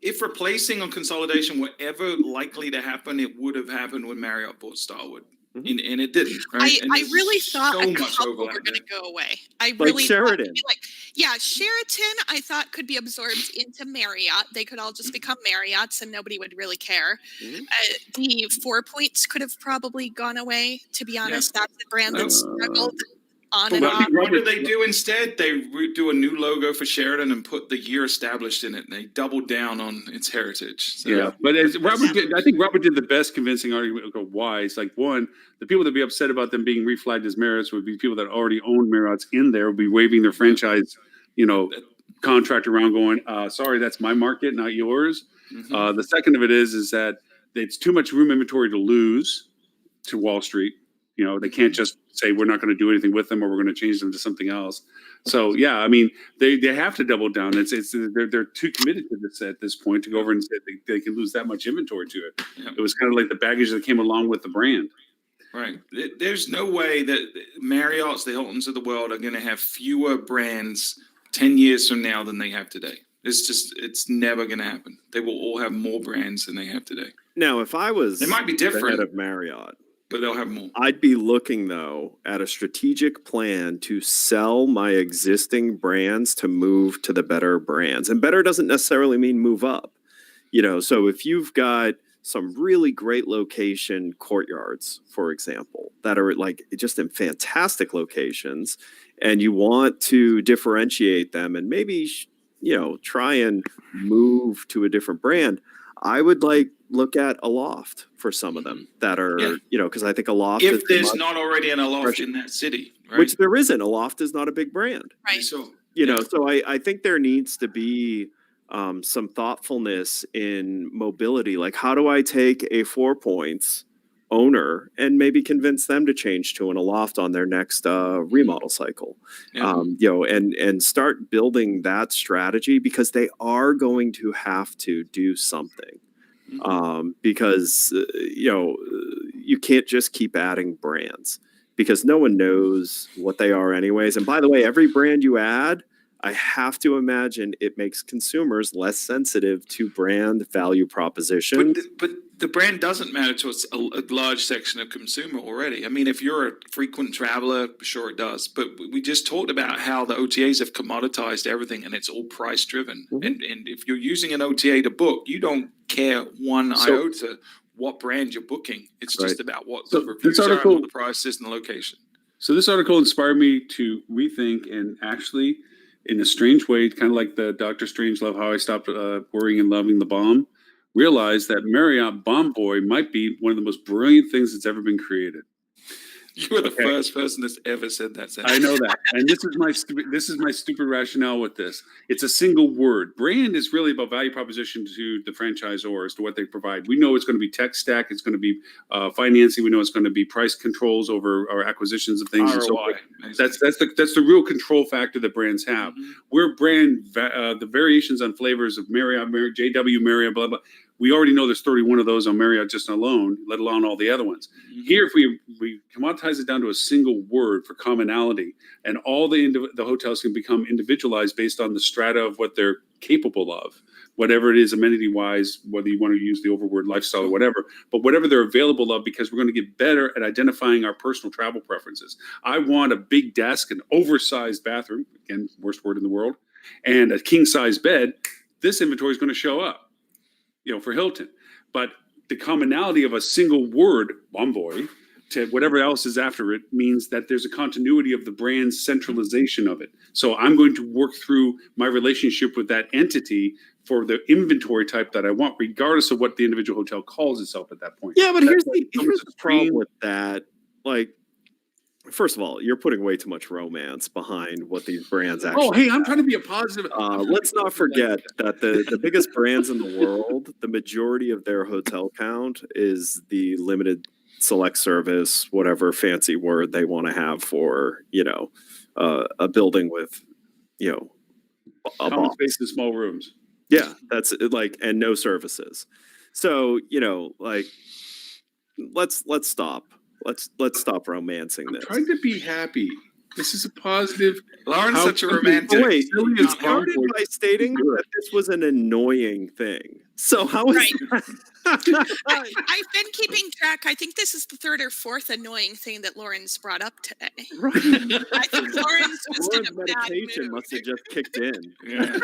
if replacing or consolidation were ever likely to happen, it would have happened when Marriott bought Starwood. Mhm. And it didn't, right? And I there's really thought so a much couple overlap were going to there. go away. I Like really Sheraton. thought, like, yeah, Sheraton, I thought could be absorbed into Marriott. They could all just become Marriotts, and nobody would really care. Mhm. The 4 Points could have probably gone away. To be honest, that's the brand that Uh, struggled on But and off. what did they do instead? They do a new logo for Sheridan and put the year established in it. And they doubled down on its heritage. So, Yeah, but as Robert did, I think Robert did the best convincing argument of why. It's like, one, the people that be upset about them being reflagged as Marriotts would be people that already own Marriotts in there, would be waiving their franchise, contract around, going, sorry, that's my market, not yours. mhm. The second of it is that it's too much room inventory to lose to Wall Street. They can't just say we're not going to do anything with them, or we're going to change them to something else. So yeah, I mean, they have to double down. They're too committed to this at this point to go over and say they can lose that much inventory to it. Yeah. It was kind of like the baggage that came along with the brand. Right. There's no way that Marriott's, the Hiltons of the world, are going to have fewer brands 10 years from now than they have today. It's never going to happen. They will all have more brands than they have today. Now, if I was They might be the head different, of Marriott, but they'll have more. I'd be looking, though, at a strategic plan to sell my existing brands to move to the better brands. And better doesn't necessarily mean move up. So if you've got some really great location courtyards, for example, that are like just in fantastic locations, and you want to differentiate them and maybe, try and move to a different brand, I would look at a loft for some of them that are, Yeah. because I think a loft If is there's much- not already an Aloft Fresh- in that city, right? which there isn't. A loft is not a big brand. Right. So, So I think there needs to be some thoughtfulness in mobility. Like, how do I take a 4 Points owner and maybe convince them to change to an Aloft on their next remodel cycle? Yeah. And start building that strategy, because they are going to have to do something. Because you can't just keep adding brands, because no one knows what they are anyways. And by the way, every brand you add, I have to imagine it makes consumers less sensitive to brand value proposition. But the brand doesn't matter to a large section of consumer already. I mean, if you're a frequent traveler, sure it does. But we just talked about how the OTAs have commoditized everything, and it's all price driven. Mhm. And if you're using an OTA to book, you don't care one iota what brand you're booking. It's just about what So the reviews this are, article- and what the price is, and the location. So this article inspired me to rethink, and actually, in a strange way, kind of like the Dr. Strangelove, how I stopped worrying and loving the bomb, realized that Marriott Bomb Boy might be one of the most brilliant things that's ever been created. You were the Okay. first person that's ever said that sentence. I know that, and this is my stupid rationale with this. It's a single word. Brand is really about value proposition to the franchisor as to what they provide. We know it's going to be tech stack, it's going to be financing. We know it's going to be price controls over our acquisitions of things. And so ROI. forth. That's the real control factor that brands have. Mhm. We're the variations on flavors of Marriott, JW Marriott, blah blah. We already know there's 31 of those on Marriott just alone, let alone all the other ones. Mhm. Here, if we commoditize it down to a single word for commonality, and all the hotels can become individualized based on the strata of what they're capable of, whatever it is amenity-wise, whether you want to use the overword lifestyle or whatever, but whatever they're available of, because we're going to get better at identifying our personal travel preferences. I want a big desk, an oversized bathroom, again, worst word in the world, and a king-size bed. This inventory is going to show up, for Hilton. But the commonality of a single word, Bonvoy, to whatever else is after it means that there's a continuity of the brand's centralization of it. So I'm going to work through my relationship with that entity for the inventory type that I want, regardless of what the individual hotel calls itself at that point. Yeah, but here's the becomes problem extreme. with that. Like, first of all, you're putting way too much romance behind what these brands actually. Oh, hey, I'm trying to be a positive. Let's not forget that the biggest brands in the world, the majority of their hotel count is the limited select service, whatever fancy word they want to have for, a building with, a Common box. space in small rooms. Yeah, that's like, and no services. So, let's stop. Let's stop romancing I'm this. trying to be happy. This is a positive. Lauren's How such a could you- romantic. Oh, wait, Silly you as started Bonvoy. by stating that this was an annoying thing. So how is Right. that? I've been keeping track. I think this is the third or fourth annoying thing that Lauren's brought up today. Right. I think Lauren's just in Lauren's a bad medication mood. must have just kicked in. Yeah.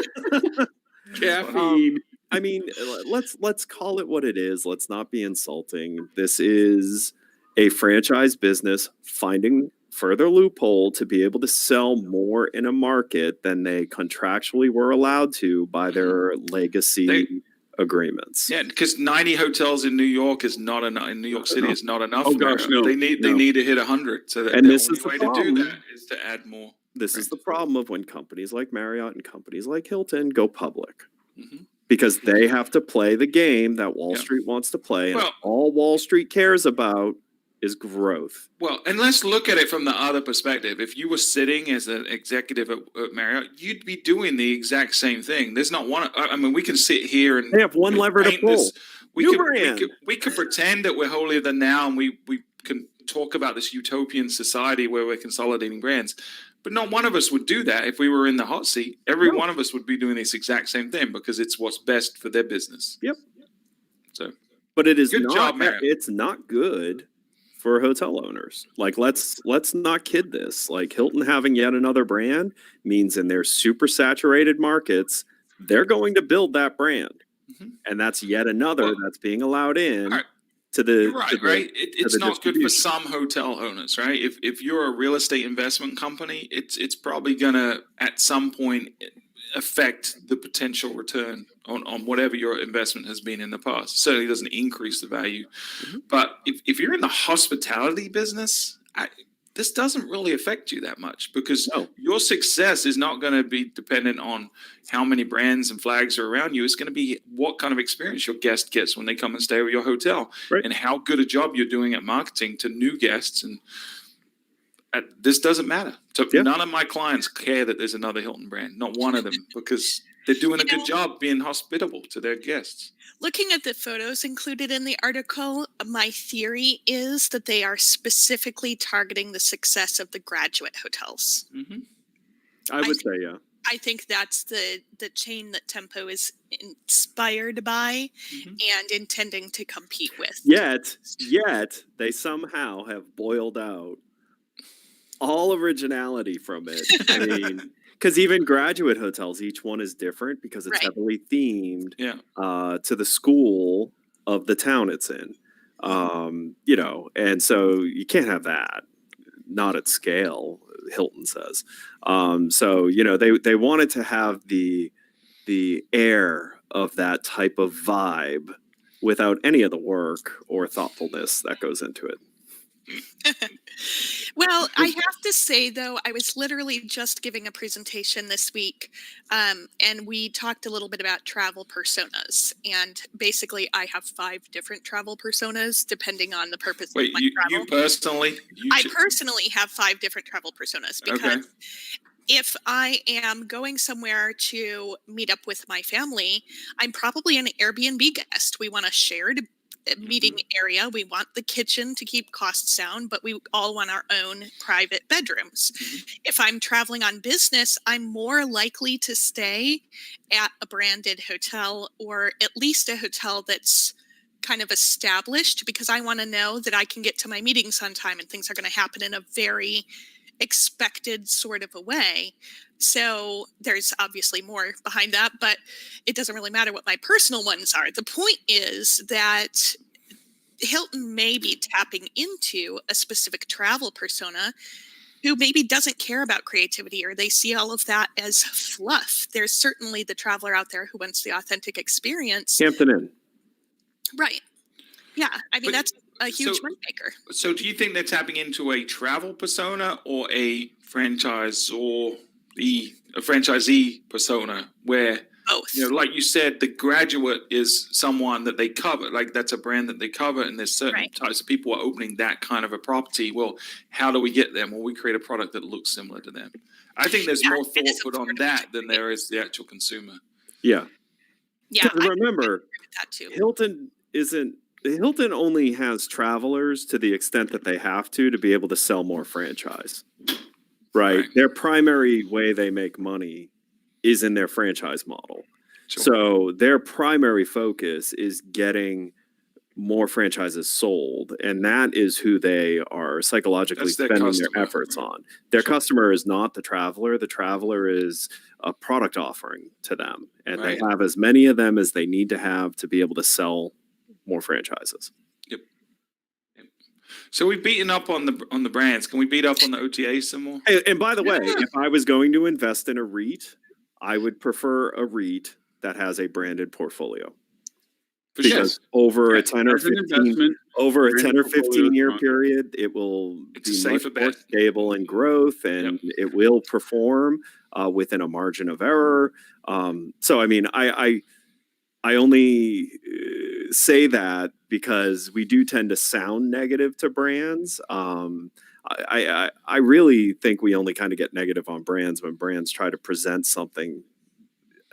Caffeine. I mean, let's call it what it is. Let's not be insulting. This is a franchise business finding further loophole to be able to sell more in a market than they contractually were allowed to by their legacy agreements. Yeah, because 90 hotels in New York is not enough. In New York City is not enough. Oh, gosh, Marriott. no, They no. need to hit 100. So that And the this only is the way to do problem. that is to add more. This is the problem of when companies like Marriott and companies like Hilton go public. Mhm. Because they have to play the game that Wall Yeah. Street wants to play. And Well- all Wall Street cares about is growth. Well, and let's look at it from the other perspective. If you were sitting as an executive at Marriott, you'd be doing the exact same thing. There's not one. I mean, we can sit here and They have one lever to paint pull. this- We New could, brand. we could pretend that we're holier than now, and we can talk about this utopian society where we're consolidating brands. But not one of us would do that if we were in the hot seat. Every No. one of us would be doing this exact same thing because it's what's best for their business. Yep. So But it is Good not. job, Marriott. It's not good for hotel owners. Like let's not kid this. Like Hilton having yet another brand means in their super saturated markets, they're going to build that brand, Mhm. and that's yet another Well, that's being allowed in all right. to the. You're to right, the- right? It's the not good for distribution. some hotel owners, right? If you're a real estate investment company, it's probably gonna at some point affect the potential return on whatever your investment has been in the past. Certainly doesn't increase the value. Mhm. But if you're in the hospitality business, this doesn't really affect you that much because No. your success is not going to be dependent on how many brands and flags are around you. It's going to be what kind of experience your guest gets when they come and stay with your hotel, Right. and how good a job you're doing at marketing to new guests. And this doesn't matter. So Yeah. none of my clients care that there's another Hilton brand, not one of them, because they're doing a You know- good job being hospitable to their guests. Looking at the photos included in the article, my theory is that they are specifically targeting the success of the graduate hotels. Mm-hmm. I would say, yeah. I think that's the chain that Tempo is inspired by Mhm. and intending to compete with. Yet they somehow have boiled out all originality from it. I mean, because even graduate hotels, each one is different because it's Right. heavily themed Yeah. to the school of the town it's in. And so you can't have that, not at scale, Hilton says. They wanted to have the air of that type of vibe without any of the work or thoughtfulness that goes into it. Well, I have to say, though, I was literally just giving a presentation this week, and we talked a little bit about travel personas. And basically, I have 5 different travel personas, depending on the purpose Wait, of my you travel. personally? I personally have 5 different travel personas because if I am going somewhere to meet up with my family, I'm probably an Airbnb guest. We want a shared meeting area. We want the kitchen to keep costs down, but we all want our own private bedrooms. Mhm. If I'm traveling on business, I'm more likely to stay at a branded hotel, or at least a hotel that's kind of established, because I want to know that I can get to my meetings on time and things are going to happen in a very expected sort of a way. So there's obviously more behind that, but it doesn't really matter what my personal ones are. The point is that Hilton may be tapping into a specific travel persona who maybe doesn't care about creativity, or they see all of that as fluff. There's certainly the traveler out there who wants the authentic experience. Hampton Inn. Right. Yeah. I mean, But- that's a huge so- money maker. So do you think they're tapping into a travel persona or a franchisee persona where, Both. like you said, the graduate is someone that they cover, like that's a brand that they cover, and there's certain Right. types of people who are opening that kind of a property. Well, how do we get them? Well, we create a product that looks similar to them. I think there's Yeah, more it thought is put on important that to than there is the actual consumer. Yeah. Yeah. 'Cause remember, agree with that too. Hilton only has travelers to the extent that they have to be able to sell more franchise. Right? Right. Their primary way they make money is in their franchise model. Sure. So their primary focus is getting more franchises sold, and that is who they are psychologically That's their spending customer. their efforts on. Their Sure. customer is not the traveler. The traveler is a product offering to them, and Right. they have as many of them as they need to have to be able to sell more franchises. So we've beaten up on the brands. Can we beat up on the OTAs some more? And by the way, Yeah. if I was going to invest in a REIT, I would prefer a REIT that has a branded portfolio. For sure. Because over a Yes, 10 or as an 15 investment, over a branded 10 or portfolio 15 year is fine. period, it will It's a be much safer more bet. stable in growth, and it will perform within a margin of error. So I mean, I only say that because we do tend to sound negative to brands. I really think we only kind of get negative on brands when brands try to present something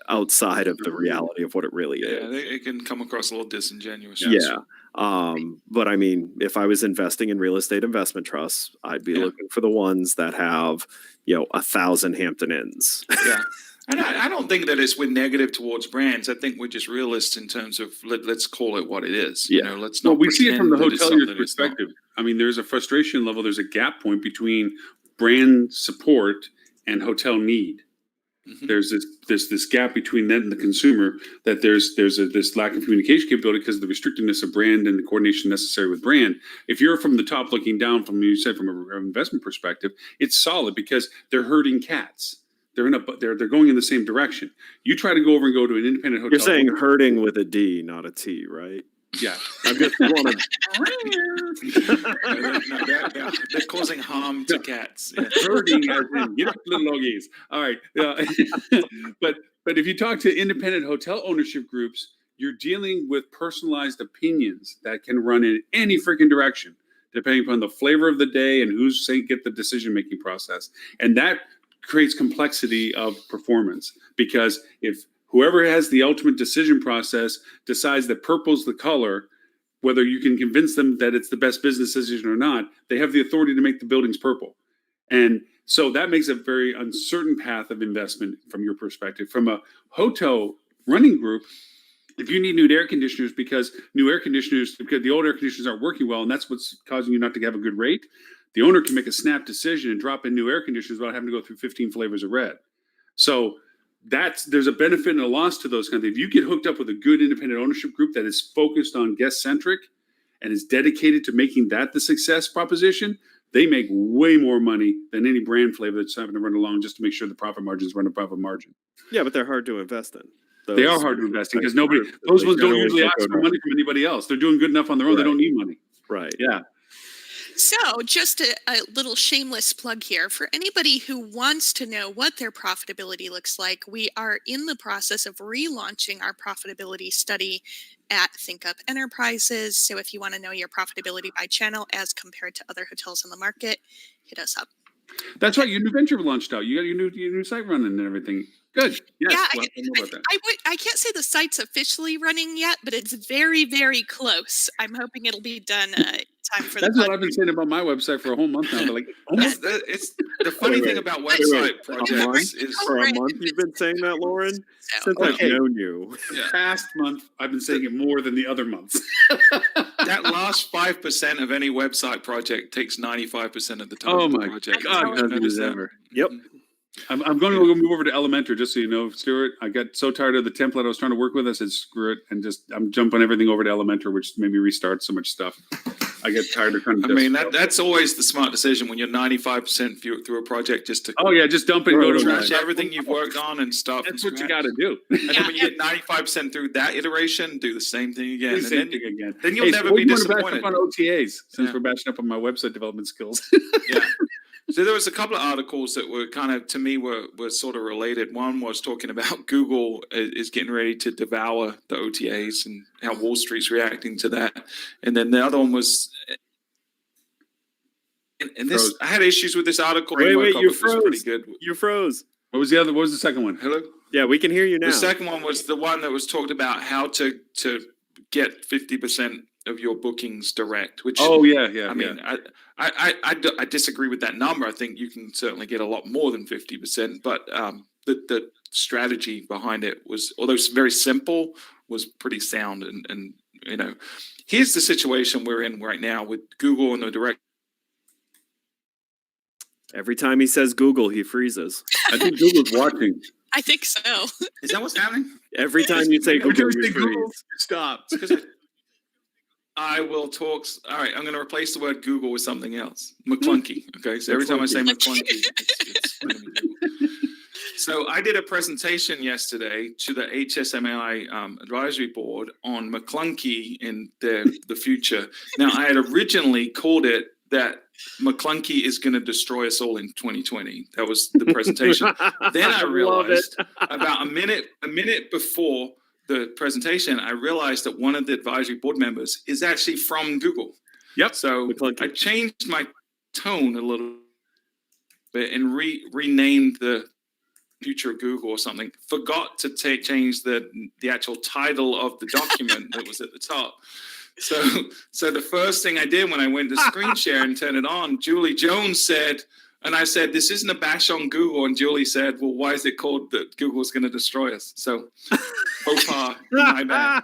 outside of the reality of what it really Yeah, is. it can come across a little disingenuous. Yeah. But I mean, if I was investing in real estate investment trusts, I'd be Yeah. looking for the ones that have, 1,000 Hampton Inns. Yeah. And I don't think that we're negative towards brands. I think we're just realists in terms of let's call it what it is. Yeah. Let's Well, not. we see it from the pretend that it's hotelier's something it's not. perspective. I mean, there's a frustration level. There's a gap point between brand support and hotel need. Mhm. There's this gap between that and the consumer, that there's this lack of communication capability because of the restrictiveness of brand and the coordination necessary with brand. If you're from the top looking down, from you said from an investment perspective, it's solid because they're herding cats. They're going in the same direction. You try to go over and go to an independent hotel. You're saying herding with a D, not a T, right? Yeah. I just want They're causing harm to cats. Yeah. Herding as in, get up, little doggies. All right. But if you talk to independent hotel ownership groups, you're dealing with personalized opinions that can run in any freaking direction, depending upon the flavor of the day and who's get the decision-making process. And that creates complexity of performance, because if whoever has the ultimate decision process decides that purple's the color, whether you can convince them that it's the best business decision or not, they have the authority to make the buildings purple. And so that makes a very uncertain path of investment from your perspective. From a hotel running group, if you need new air conditioners because the old air conditioners aren't working well, and that's what's causing you not to have a good rate, the owner can make a snap decision and drop in new air conditioners without having to go through 15 flavors of red. So there's a benefit and a loss to those kinds of things. If you get hooked up with a good independent ownership group that is focused on guest centric and is dedicated to making that the success proposition, they make way more money than any brand flavor that's having to run along just to make sure the profit margins run a profit margin. Yeah, but they're hard to invest in. They are hard to invest in because those ones don't usually ask for money from anybody else. They're doing good enough on their own. They don't need money. Right. Yeah. So, just a little shameless plug here for anybody who wants to know what their profitability looks like. We are in the process of relaunching our profitability study at ThinkUp Enterprises. So, if you want to know your profitability by channel as compared to other hotels in the market, hit us up. That's right. Your new venture launched out. You got your new site running and everything. Good. Yes. Yeah, Well, I know about that. I can't say the site's officially running yet, but it's very, very close. I'm hoping it'll be done time for That's the what I've been saying about my website for a whole month now. But like, almost It's the funny Wait, thing about wait. website For a projects month? is For a month you've been saying that, Lauren? Since I've Okay. known you. past month, I've been saying it more than the other months. that last 5% of any website project takes 95% of the time. Oh of the my project. God, Have you doesn't noticed it that? ever. Yep. I'm going to move over to Elementor, just so you know, Stuart. I got so tired of the template I was trying to work with. I said, screw it. And I'm jumping everything over to Elementor, which made me restart so much stuff. I get tired of trying to I mean, that's always the smart decision when you're 95% through a project, just to just dump it and go to trash everything you've worked on and start That's from what you scratch. got to do. And then when you get 95% through that iteration, do the same thing again. Do the same thing again. Then you'll never be disappointed. Bash up on OTAs, since Yeah. we're bashing up on my website development skills. Yeah. So there was a couple of articles that were kind of, to me, were sort of related. One was talking about Google is getting ready to devour the OTAs and how Wall Street's reacting to that. And then the other one was, and this, I had issues with this article. Wait, you It was pretty good. You froze. What was the second one? Hello? Yeah, we can hear you now. The second one was the one that was talked about how to get 50% of your bookings direct, which Oh yeah. I mean, I disagree with that number. I think you can certainly get a lot more than 50%, but the strategy behind it was, although it's very simple, was pretty sound. And you know, here's the situation we're in right now with Google and the direct. Every time he says Google, he freezes. I think Google's watching. I think so. Is that what's happening? Every time you say Every time Google, you you say Google, freeze. stop. I will talk. All right, I'm going to replace the word Google with something else. McClunky. Okay, so every time I say McClunky, it's going to be Google. So I did a presentation yesterday to the HSMI advisory board on McClunky in the future. Now, I had originally called it that McClunky is going to destroy us all in 2020. That was the presentation. Then I realized about a minute before the presentation, I realized that one of the advisory board members is actually from Google. Yep. So McClunky. I changed my tone a little bit and renamed the future of Google or something. Forgot to change the actual title of the document that was at the top. So the first thing I did when I went to screen share and turn it on, Julie Jones said, and I said, this isn't a bash on Google. And Julie said, well, why is it called that Google's going to destroy us? So, faux pas, my bad.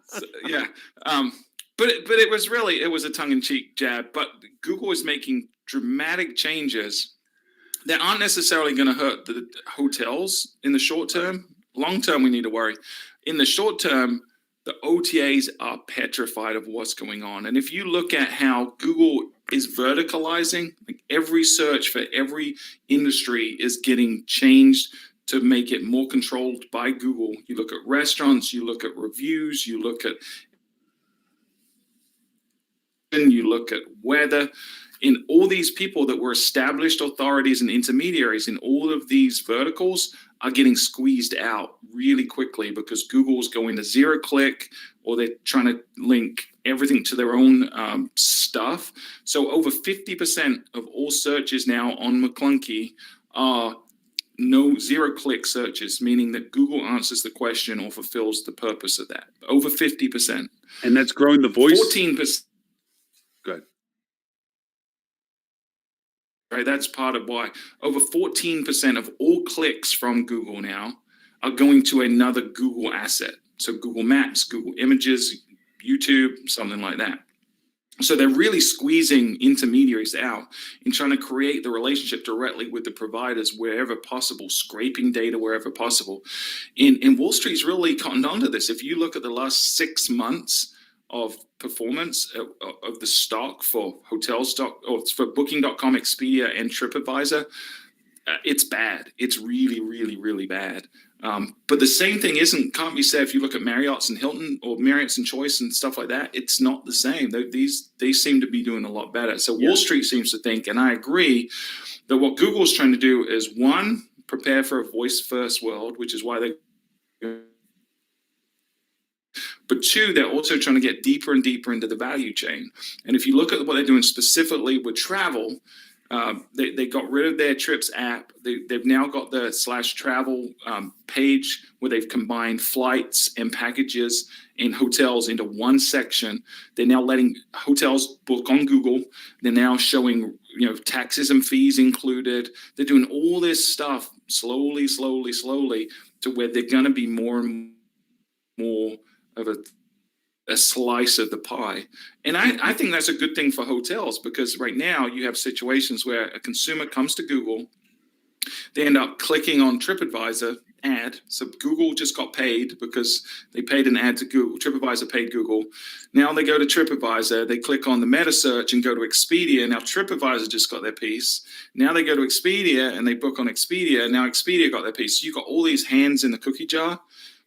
So, yeah. But it was a tongue-in-cheek jab. But Google is making dramatic changes that aren't necessarily going to hurt the hotels in the short term. Long term, we need to worry. In the short term, the OTAs are petrified of what's going on. And if you look at how Google is verticalizing, like every search for every industry is getting changed to make it more controlled by Google. You look at restaurants, you look at reviews, you look at weather. In all these people that were established authorities and intermediaries in all of these verticals are getting squeezed out really quickly because Google's going to zero click, or they're trying to link everything to their own stuff. So over 50% of all searches now on McClunky are zero click searches, meaning that Google answers the question or fulfills the purpose of that. Over 50%. And that's growing the voice. 14%. Good. Right, that's part of why over 14% of all clicks from Google now are going to another Google asset. So Google Maps, Google Images, YouTube, something like that. So they're really squeezing intermediaries out in trying to create the relationship directly with the providers wherever possible, scraping data wherever possible. And Wall Street's really cottoned onto this. If you look at the last 6 months of performance of the stock for hotel stock, or for Booking.com, Expedia, and TripAdvisor, it's bad. It's really, really, really bad. But the same thing can't be said if you look at Marriott's and Hilton or Marriott's and Choice and stuff like that. It's not the same. They seem to be doing a lot better. So Wall Street seems to think, and I agree, that what Google's trying to do is, one, prepare for a voice-first world, which is why they. But two, they're also trying to get deeper and deeper into the value chain. And if you look at what they're doing specifically with travel, they got rid of their Trips app. They've now got the /travel page where they've combined flights and packages and hotels into one section. They're now letting hotels book on Google. They're now showing, taxes and fees included. They're doing all this stuff slowly to where they're going to be more and more of a slice of the pie. And I think that's a good thing for hotels, because right now you have situations where a consumer comes to Google They end up clicking on TripAdvisor ad. So Google just got paid because they paid an ad to Google. TripAdvisor paid Google. Now they go to TripAdvisor, they click on the meta search and go to Expedia. Now TripAdvisor just got their piece. Now they go to Expedia and they book on Expedia. Now Expedia got their piece. So you've got all these hands in the cookie jar.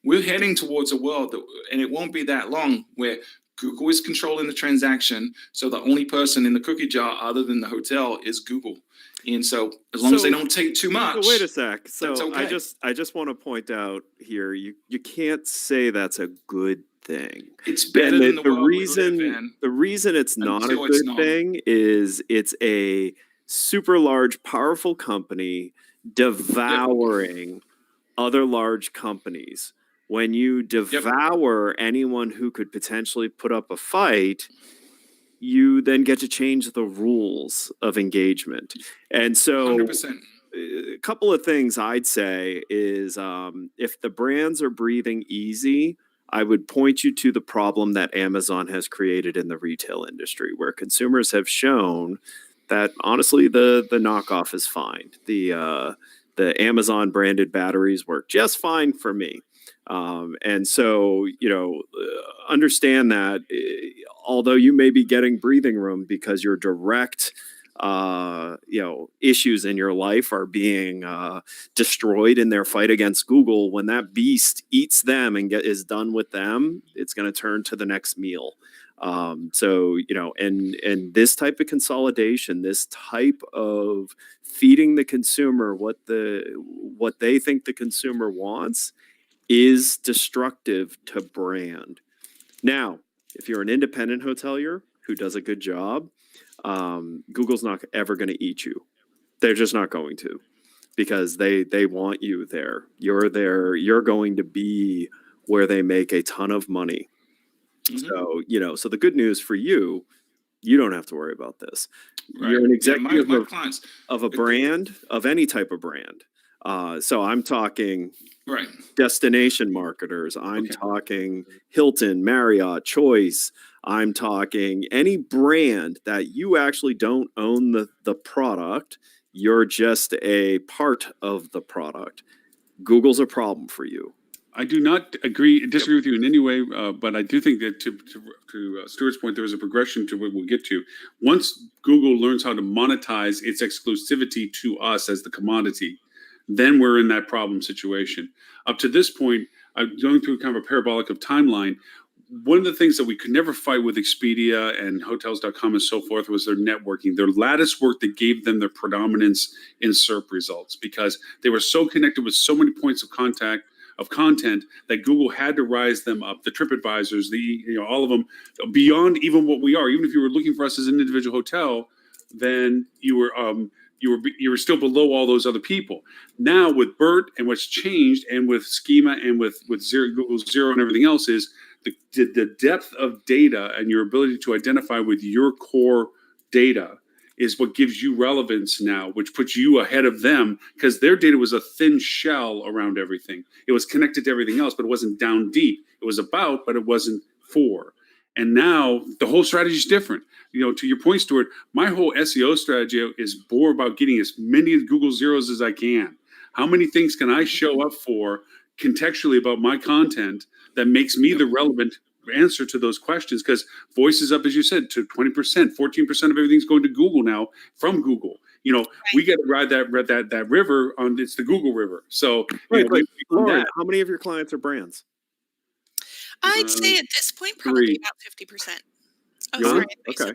We're heading towards a world that, and it won't be that long, where Google is controlling the transaction. So the only person in the cookie jar other than the hotel is Google. And so as long as they don't take too much. So wait a sec. So that's okay. I just want to point out here, you can't say that's a good thing. It's better than the world reason we live in. the reason it's not a Until it's good not. thing is it's a super large, powerful company devouring other large companies. When you devour anyone who could potentially put up a fight, you then get to change the rules of engagement. And so 100%. a couple of things I'd say is if the brands are breathing easy, I would point you to the problem that Amazon has created in the retail industry, where consumers have shown that honestly the knockoff is fine. The Amazon branded batteries work just fine for me. And so, understand that although you may be getting breathing room because your direct, issues in your life are being destroyed in their fight against Google, when that beast eats them and is done with them, it's going to turn to the next meal. So, and this type of consolidation, this type of feeding the consumer what they think the consumer wants, is destructive to brand. Now, if you're an independent hotelier who does a good job, Google's not ever going to eat you. They're just not going to, because they want you there. You're there. You're going to be where they make a ton of money. So, so the good news for you, you don't have to worry about this. Right. You're an executive my clients, of a brand, of any type of brand. So I'm talking right. destination marketers. I'm talking Hilton, Marriott, Choice. I'm talking any brand that you actually don't own the product. You're just a part of the product. Google's a problem for you. I do not disagree with you in any way, but I do think that to Stuart's point, there is a progression to what we'll get to. Once Google learns how to monetize its exclusivity to us as the commodity, then we're in that problem situation. Up to this point, I'm going through kind of a parabolic of timeline. One of the things that we could never fight with Expedia and Hotels.com and so forth was their networking, their lattice work that gave them their predominance in SERP results, because they were so connected with so many points of contact of content that Google had to rise them up. The TripAdvisors, all of them, beyond even what we are. Even if you were looking for us as an individual hotel, then you were still below all those other people. Now with BERT and what's changed, and with Schema and with Google Zero and everything else, is the depth of data and your ability to identify with your core data is what gives you relevance now, which puts you ahead of them, because their data was a thin shell around everything. It was connected to everything else, but it wasn't down deep. It was about, but it wasn't for. And now the whole strategy is different. To your point, Stuart, my whole SEO strategy is more about getting as many Google Zeros as I can. How many things can I show up for contextually about my content that makes me the relevant answer to those questions? Because voice is up, as you said, to 20%, 14% of everything's going to Google now from Google. We got to ride that river on. It's the Google River. So, Lauren, how many of your clients are brands? I'd say at this point, probably about 50%. Oh, sorry. Okay.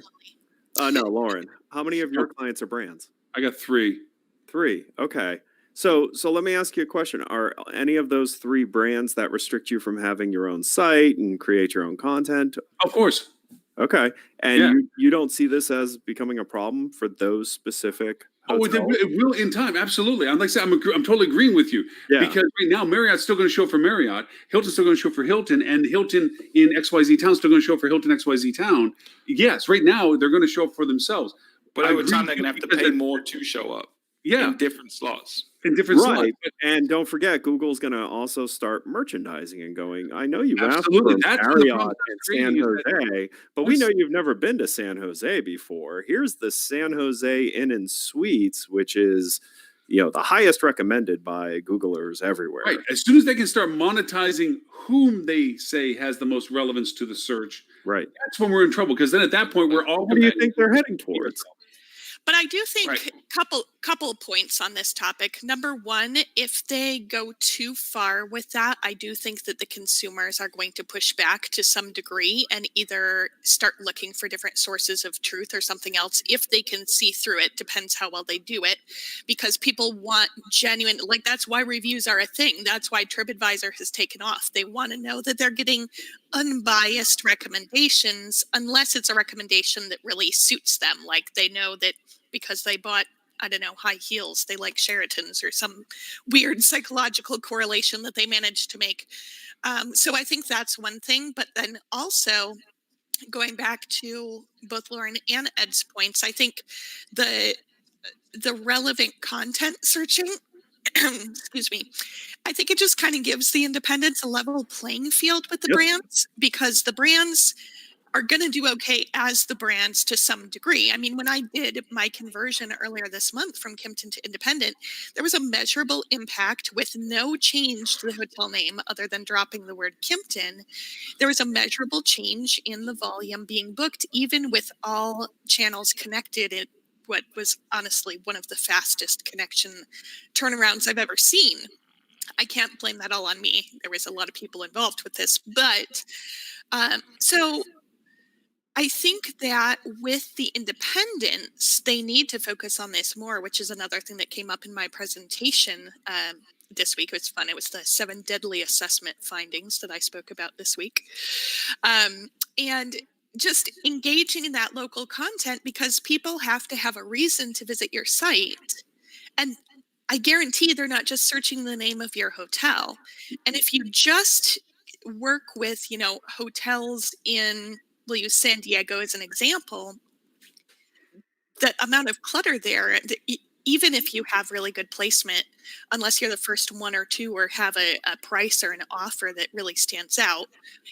No, Lauren, how many of your clients are brands? I got 3. 3. Okay. So let me ask you a question. Are any of those 3 brands that restrict you from having your own site and create your own content? Of course. Okay. And you don't see this as becoming a problem for those specific hotels? It will in time. Absolutely. Like I said, I'm totally agreeing with you. Yeah. Because right now, Marriott's still going to show for Marriott. Hilton's still going to show for Hilton. And Hilton in XYZ Town is still going to show for Hilton XYZ Town. Yes, right now, they're going to show up for themselves. But over time, they're going to have to pay more to show up. Yeah. In different slots. Right. And don't forget, Google's going to also start merchandising and going, I know you've asked for Marriott and San Jose, but we know you've never been to San Jose before. Here's the San Jose Inn and Suites, which is, the highest recommended by Googlers everywhere. Right. As soon as they can start monetizing whom they say has the most relevance to the search, Right. that's when we're in trouble. Because then at that point, we're all. What do you think they're heading towards? But I do think Right. couple points on this topic. Number one, if they go too far with that, I do think that the consumers are going to push back to some degree and either start looking for different sources of truth or something else if they can see through it. Depends how well they do it, because people want genuine, like that's why reviews are a thing. That's why TripAdvisor has taken off. They want to know that they're getting unbiased recommendations, unless it's a recommendation that really suits them. Like they know that because they bought, I don't know, high heels, they like Sheratons, or some weird psychological correlation that they managed to make. So I think that's one thing. But then also, going back to both Lauren and Ed's points, I think the relevant content searching, excuse me, I think it just kind of gives the independents a level playing field with the Yep. brands, because the brands are going to do okay as the brands to some degree. I mean, when I did my conversion earlier this month from Kimpton to Independent, there was a measurable impact with no change to the hotel name other than dropping the word Kimpton. There was a measurable change in the volume being booked, even with all channels connected. It what was honestly one of the fastest connection turnarounds I've ever seen. I can't blame that all on me. There was a lot of people involved with this, but so I think that with the independents, they need to focus on this more, which is another thing that came up in my presentation this week. It was fun. It was the 7 deadly assessment findings that I spoke about this week. And just engaging in that local content, because people have to have a reason to visit your site. And I guarantee they're not just searching the name of your hotel. And if you just work with, hotels in, we'll use San Diego as an example, the amount of clutter there, even if you have really good placement, unless you're the first one or two or have a price or an offer that really stands out,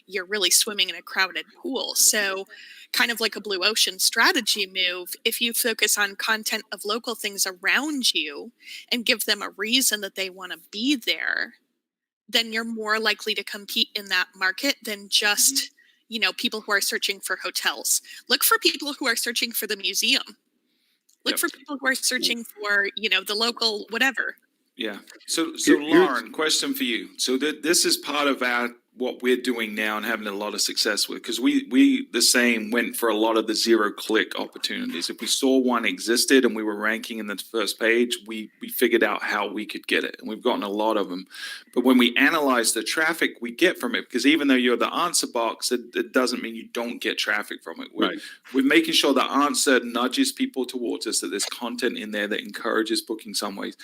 you're really swimming in a crowded pool. So kind of like a blue ocean strategy move, if you focus on content of local things around you and give them a reason that they want to be there, then you're more likely to compete in that market than just, people who are searching for hotels. Look for people who are searching for the museum. Look for people who are searching for, the local whatever. Yeah. So Here's- Lauren, question for you. So this is part of what we're doing now and having a lot of success with, because we the same went for a lot of the 0-click opportunities. If we saw one existed and we were ranking in the first page, we figured out how we could get it, and we've gotten a lot of them. But when we analyze the traffic we get from it, because even though you're the answer box, it doesn't mean you don't get traffic from it. We're making sure the answer nudges people towards us, that there's content in there that encourages booking some ways.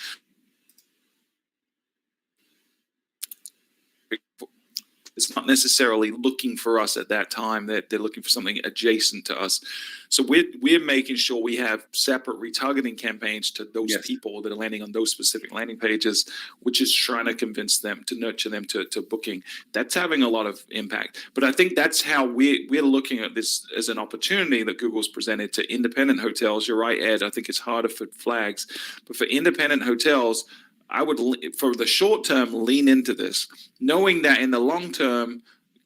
It's not necessarily looking for us at that time. They're looking for something adjacent to us. So we're making sure we have separate retargeting campaigns to those people that are landing on those specific landing pages, which is trying to convince them, to nurture them to booking. That's having a lot of impact. But I think that's how we're looking at this as an opportunity that Google's presented to independent hotels. You're right, Ed. I think it's harder for flags. But for independent hotels, I would, for the short term, lean into this, knowing that in the long term,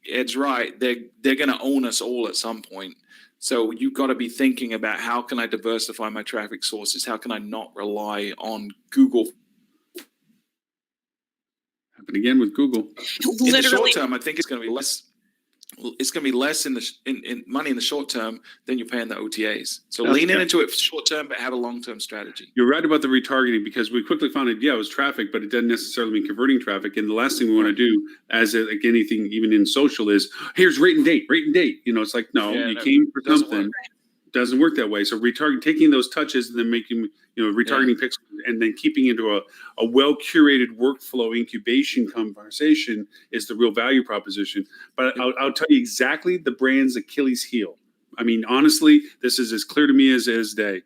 Ed's right, they're going to own us all at some point. So you've got to be thinking about, how can I diversify my traffic sources? How can I not rely on Google? Happened again with Google. In the short term, I think it's going to be less. It's going to be less in money in the short term than you're paying the OTAs. So lean into it short term, but have a long term strategy. You're right about the retargeting, because we quickly found it. Yeah, it was traffic, but it doesn't necessarily mean converting traffic. And the last thing we want to do, as like anything, even in social, is here's rate and date. It's like, no, you came for something. Doesn't work that way. So taking those touches and then making, retargeting pixels, and then keeping into a well curated workflow incubation conversation is the real value proposition. But I'll tell you exactly the brand's Achilles heel. I mean, honestly, this is as clear to me as day.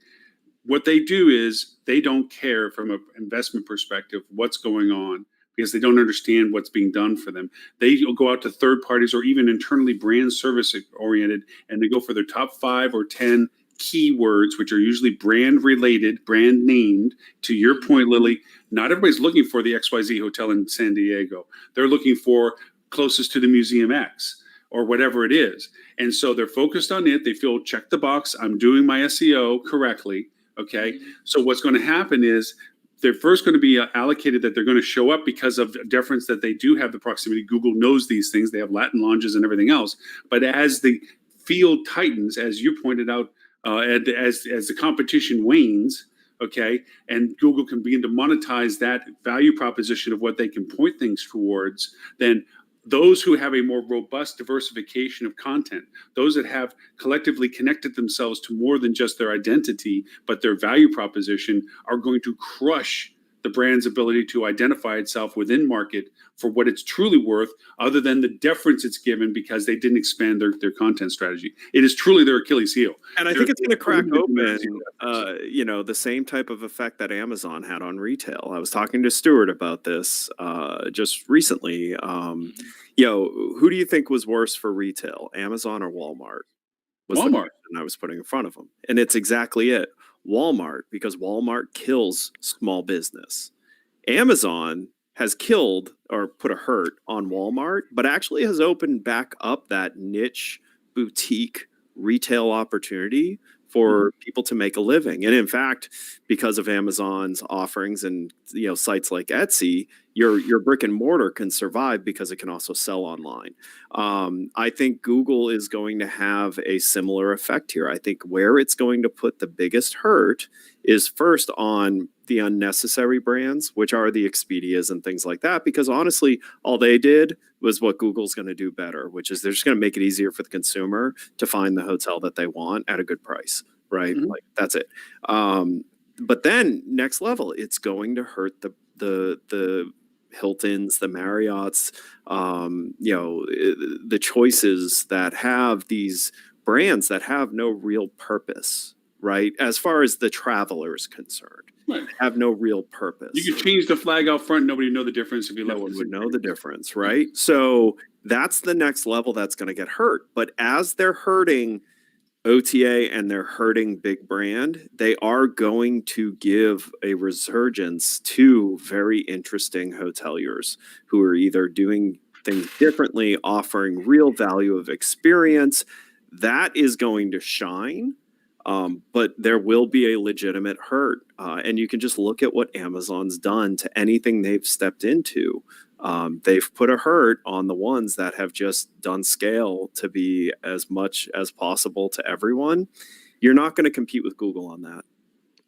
What they do is they don't care from an investment perspective what's going on, because they don't understand what's being done for them. They go out to third parties or even internally brand service oriented, and they go for their top 5 or 10 keywords, which are usually brand related, brand named. To your point, Lily, not everybody's looking for the XYZ hotel in San Diego. They're looking for closest to the Museum X or whatever it is. And so they're focused on it. They feel check the box. I'm doing my SEO correctly. Okay. So what's going to happen is they're first going to be allocated that they're going to show up because of deference that they do have the proximity. Google knows these things. They have Latin lounges and everything else. But as the field tightens, as you pointed out, and as the competition wanes, okay, and Google can begin to monetize that value proposition of what they can point things towards, then those who have a more robust diversification of content, those that have collectively connected themselves to more than just their identity, but their value proposition, are going to crush the brand's ability to identify itself within market for what it's truly worth, other than the deference it's given because they didn't expand their content strategy. It is truly their Achilles heel. And I think it's going to crack open, the same type of effect that Amazon had on retail. I was talking to Stuart about this just recently. Who do you think was worse for retail, Amazon or Walmart? Walmart. And I was putting in front of them. And it's exactly it. Walmart, because Walmart kills small business. Amazon has killed or put a hurt on Walmart, but actually has opened back up that niche boutique retail opportunity for people to make a living. And in fact, because of Amazon's offerings and sites like Etsy, your brick and mortar can survive because it can also sell online. I think Google is going to have a similar effect here. I think where it's going to put the biggest hurt is first on the unnecessary brands, which are the Expedias and things like that, because honestly, all they did was what Google's going to do better, which is they're just going to make it easier for the consumer to find the hotel that they want at a good price, right? Mm-hmm. Like that's it. But then next level, it's going to hurt the Hiltons, the Marriotts, the choices that have these brands that have no real purpose, right? As far as the traveler is concerned. Right. Have no real purpose. You could change the flag out front. Nobody would know the difference if you left. No one would know the difference, right? So that's the next level that's going to get hurt. But as they're hurting OTA and they're hurting big brand, they are going to give a resurgence to very interesting hoteliers who are either doing things differently, offering real value of experience. That is going to shine. But there will be a legitimate hurt. And you can just look at what Amazon's done to anything they've stepped into. They've put a hurt on the ones that have just done scale to be as much as possible to everyone. You're not going to compete with Google on that.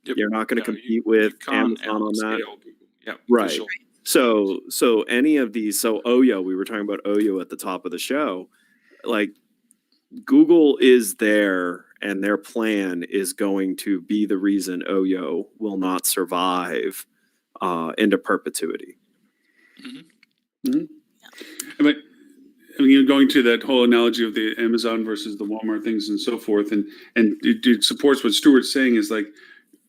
Yep. You're not going to compete with Amazon on that. Yeah, right. Sure. So any of these, Oyo, we were talking about Oyo at the top of the show, like Google is there and their plan is going to be the reason Oyo will not survive into perpetuity. Mm-hmm. Mm-hmm. But going to that whole analogy of the Amazon versus the Walmart things and so forth, and it supports what Stuart's saying is like,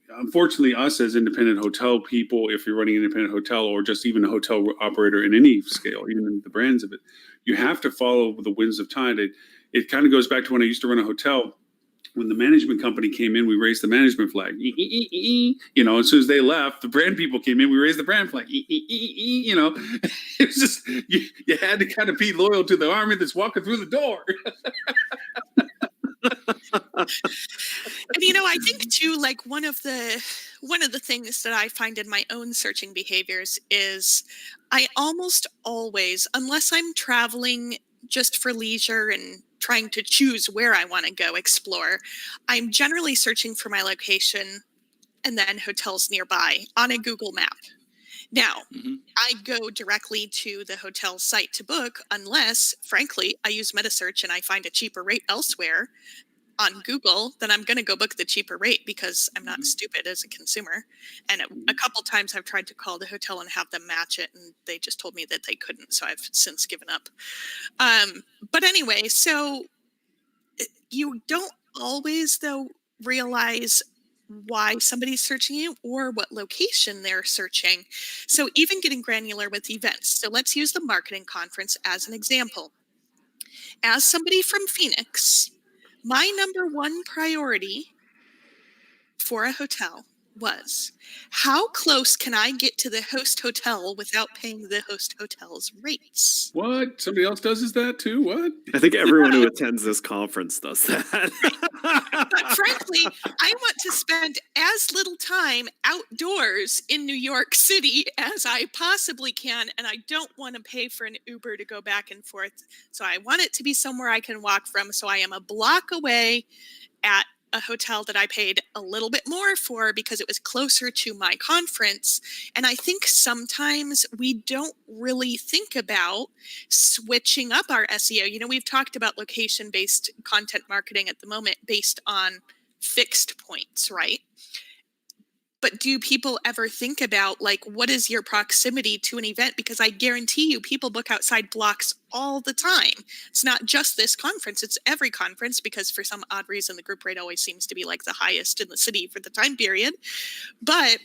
unfortunately, us as independent hotel people, if you're running an independent hotel or just even a hotel operator in any scale, even in the brands of it, you have to follow the winds of tide. It kind of goes back to when I used to run a hotel. When the management company came in, we raised the management flag. As soon as they left, the brand people came in, we raised the brand flag. It was just, you had to kind of be loyal to the army that's walking through the door. And I think too, like one of the things that I find in my own searching behaviors is I almost always, unless I'm traveling just for leisure and trying to choose where I want to go explore, I'm generally searching for my location and then hotels nearby on a Google map. Now, I go directly to the hotel site to book unless, frankly, I use MetaSearch and I find a cheaper rate elsewhere on Google, then I'm going to go book the cheaper rate because I'm not stupid as a consumer. And a couple times I've tried to call the hotel and have them match it, and they just told me that they couldn't. So I've since given up. But anyway, so you don't always, though, realize why somebody's searching you or what location they're searching. So even getting granular with events. So let's use the marketing conference as an example. As somebody from Phoenix, my number one priority for a hotel was, how close can I get to the host hotel without paying the host hotel's rates? What? Somebody else does that too? What? I think everyone who attends this conference does that. But frankly, I want to spend as little time outdoors in New York City as I possibly can, and I don't want to pay for an Uber to go back and forth. So I want it to be somewhere I can walk from. So I am a block away at a hotel that I paid a little bit more for because it was closer to my conference. And I think sometimes we don't really think about switching up our SEO. You know, we've talked about location-based content marketing at the moment based on fixed points, right? But do people ever think about, like, what is your proximity to an event? Because I guarantee you people book outside blocks all the time. It's not just this conference, it's every conference, because for some odd reason the group rate always seems to be like the highest in the city for the time period. But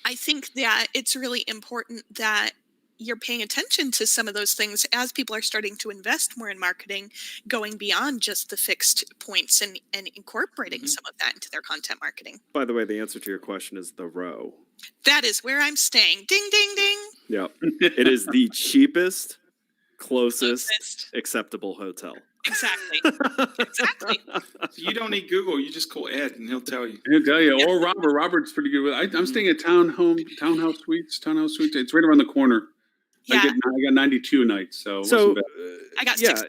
I think that it's really important that you're paying attention to some of those things as people are starting to invest more in marketing, going beyond just the fixed points and incorporating some of that into their content marketing. By the way, the answer to your question is the Row. That is where I'm staying. Ding, ding, ding. Yeah. It is the cheapest, closest acceptable hotel. Exactly. Exactly. So you don't need Google. You just call Ed and he'll tell you. He'll tell you. Or Robert. Robert's pretty good with it. I'm staying at Townhouse Suites. It's right around the corner. Yeah. I got 92 nights, so it wasn't bad. I got yeah. 60.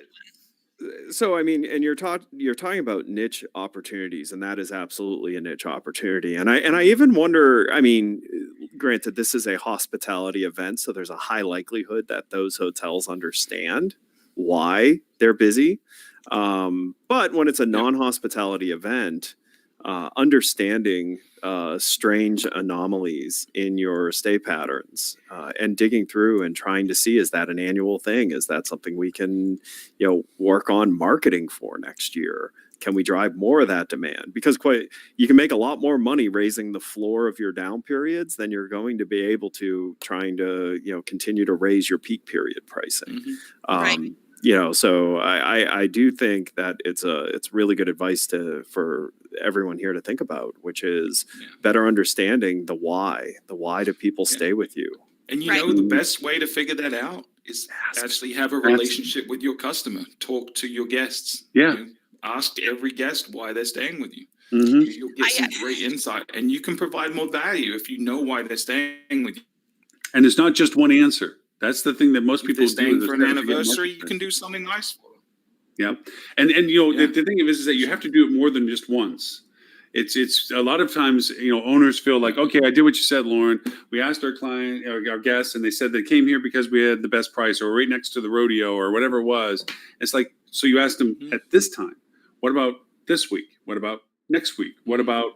So I mean, and you're talking about niche opportunities, and that is absolutely a niche opportunity. And I even wonder. I mean, granted, this is a hospitality event, so there's a high likelihood that those hotels understand why they're busy. But when it's a non-hospitality event, understanding strange anomalies in your stay patterns and digging through and trying to see, is that an annual thing? Is that something we can, work on marketing for next year? Can we drive more of that demand? Because you can make a lot more money raising the floor of your down periods than you're going to be able to trying to, continue to raise your peak period pricing. Right. So I do think that it's really good advice for everyone here to think about, which is better understanding the why. The why do people stay with you? And Right. the best way to figure that out is actually have a relationship with your customer. Talk to your guests. Yeah. Ask every guest why they're staying with you. Mm-hmm. You'll get some great insight, and you can provide more value if you know why they're staying with you. And it's not just one answer. That's the thing that most If people they're staying do. for an anniversary, you can do something nice for them. Yeah. And the thing is that you have to do it more than just once. It's a lot of times, owners feel like, okay, I did what you said, Lauren. We asked our client, our guests, and they said they came here because we had the best price, or right next to the rodeo, or whatever it was. It's like, so you asked them at this time, what about this week? What about next week? What about,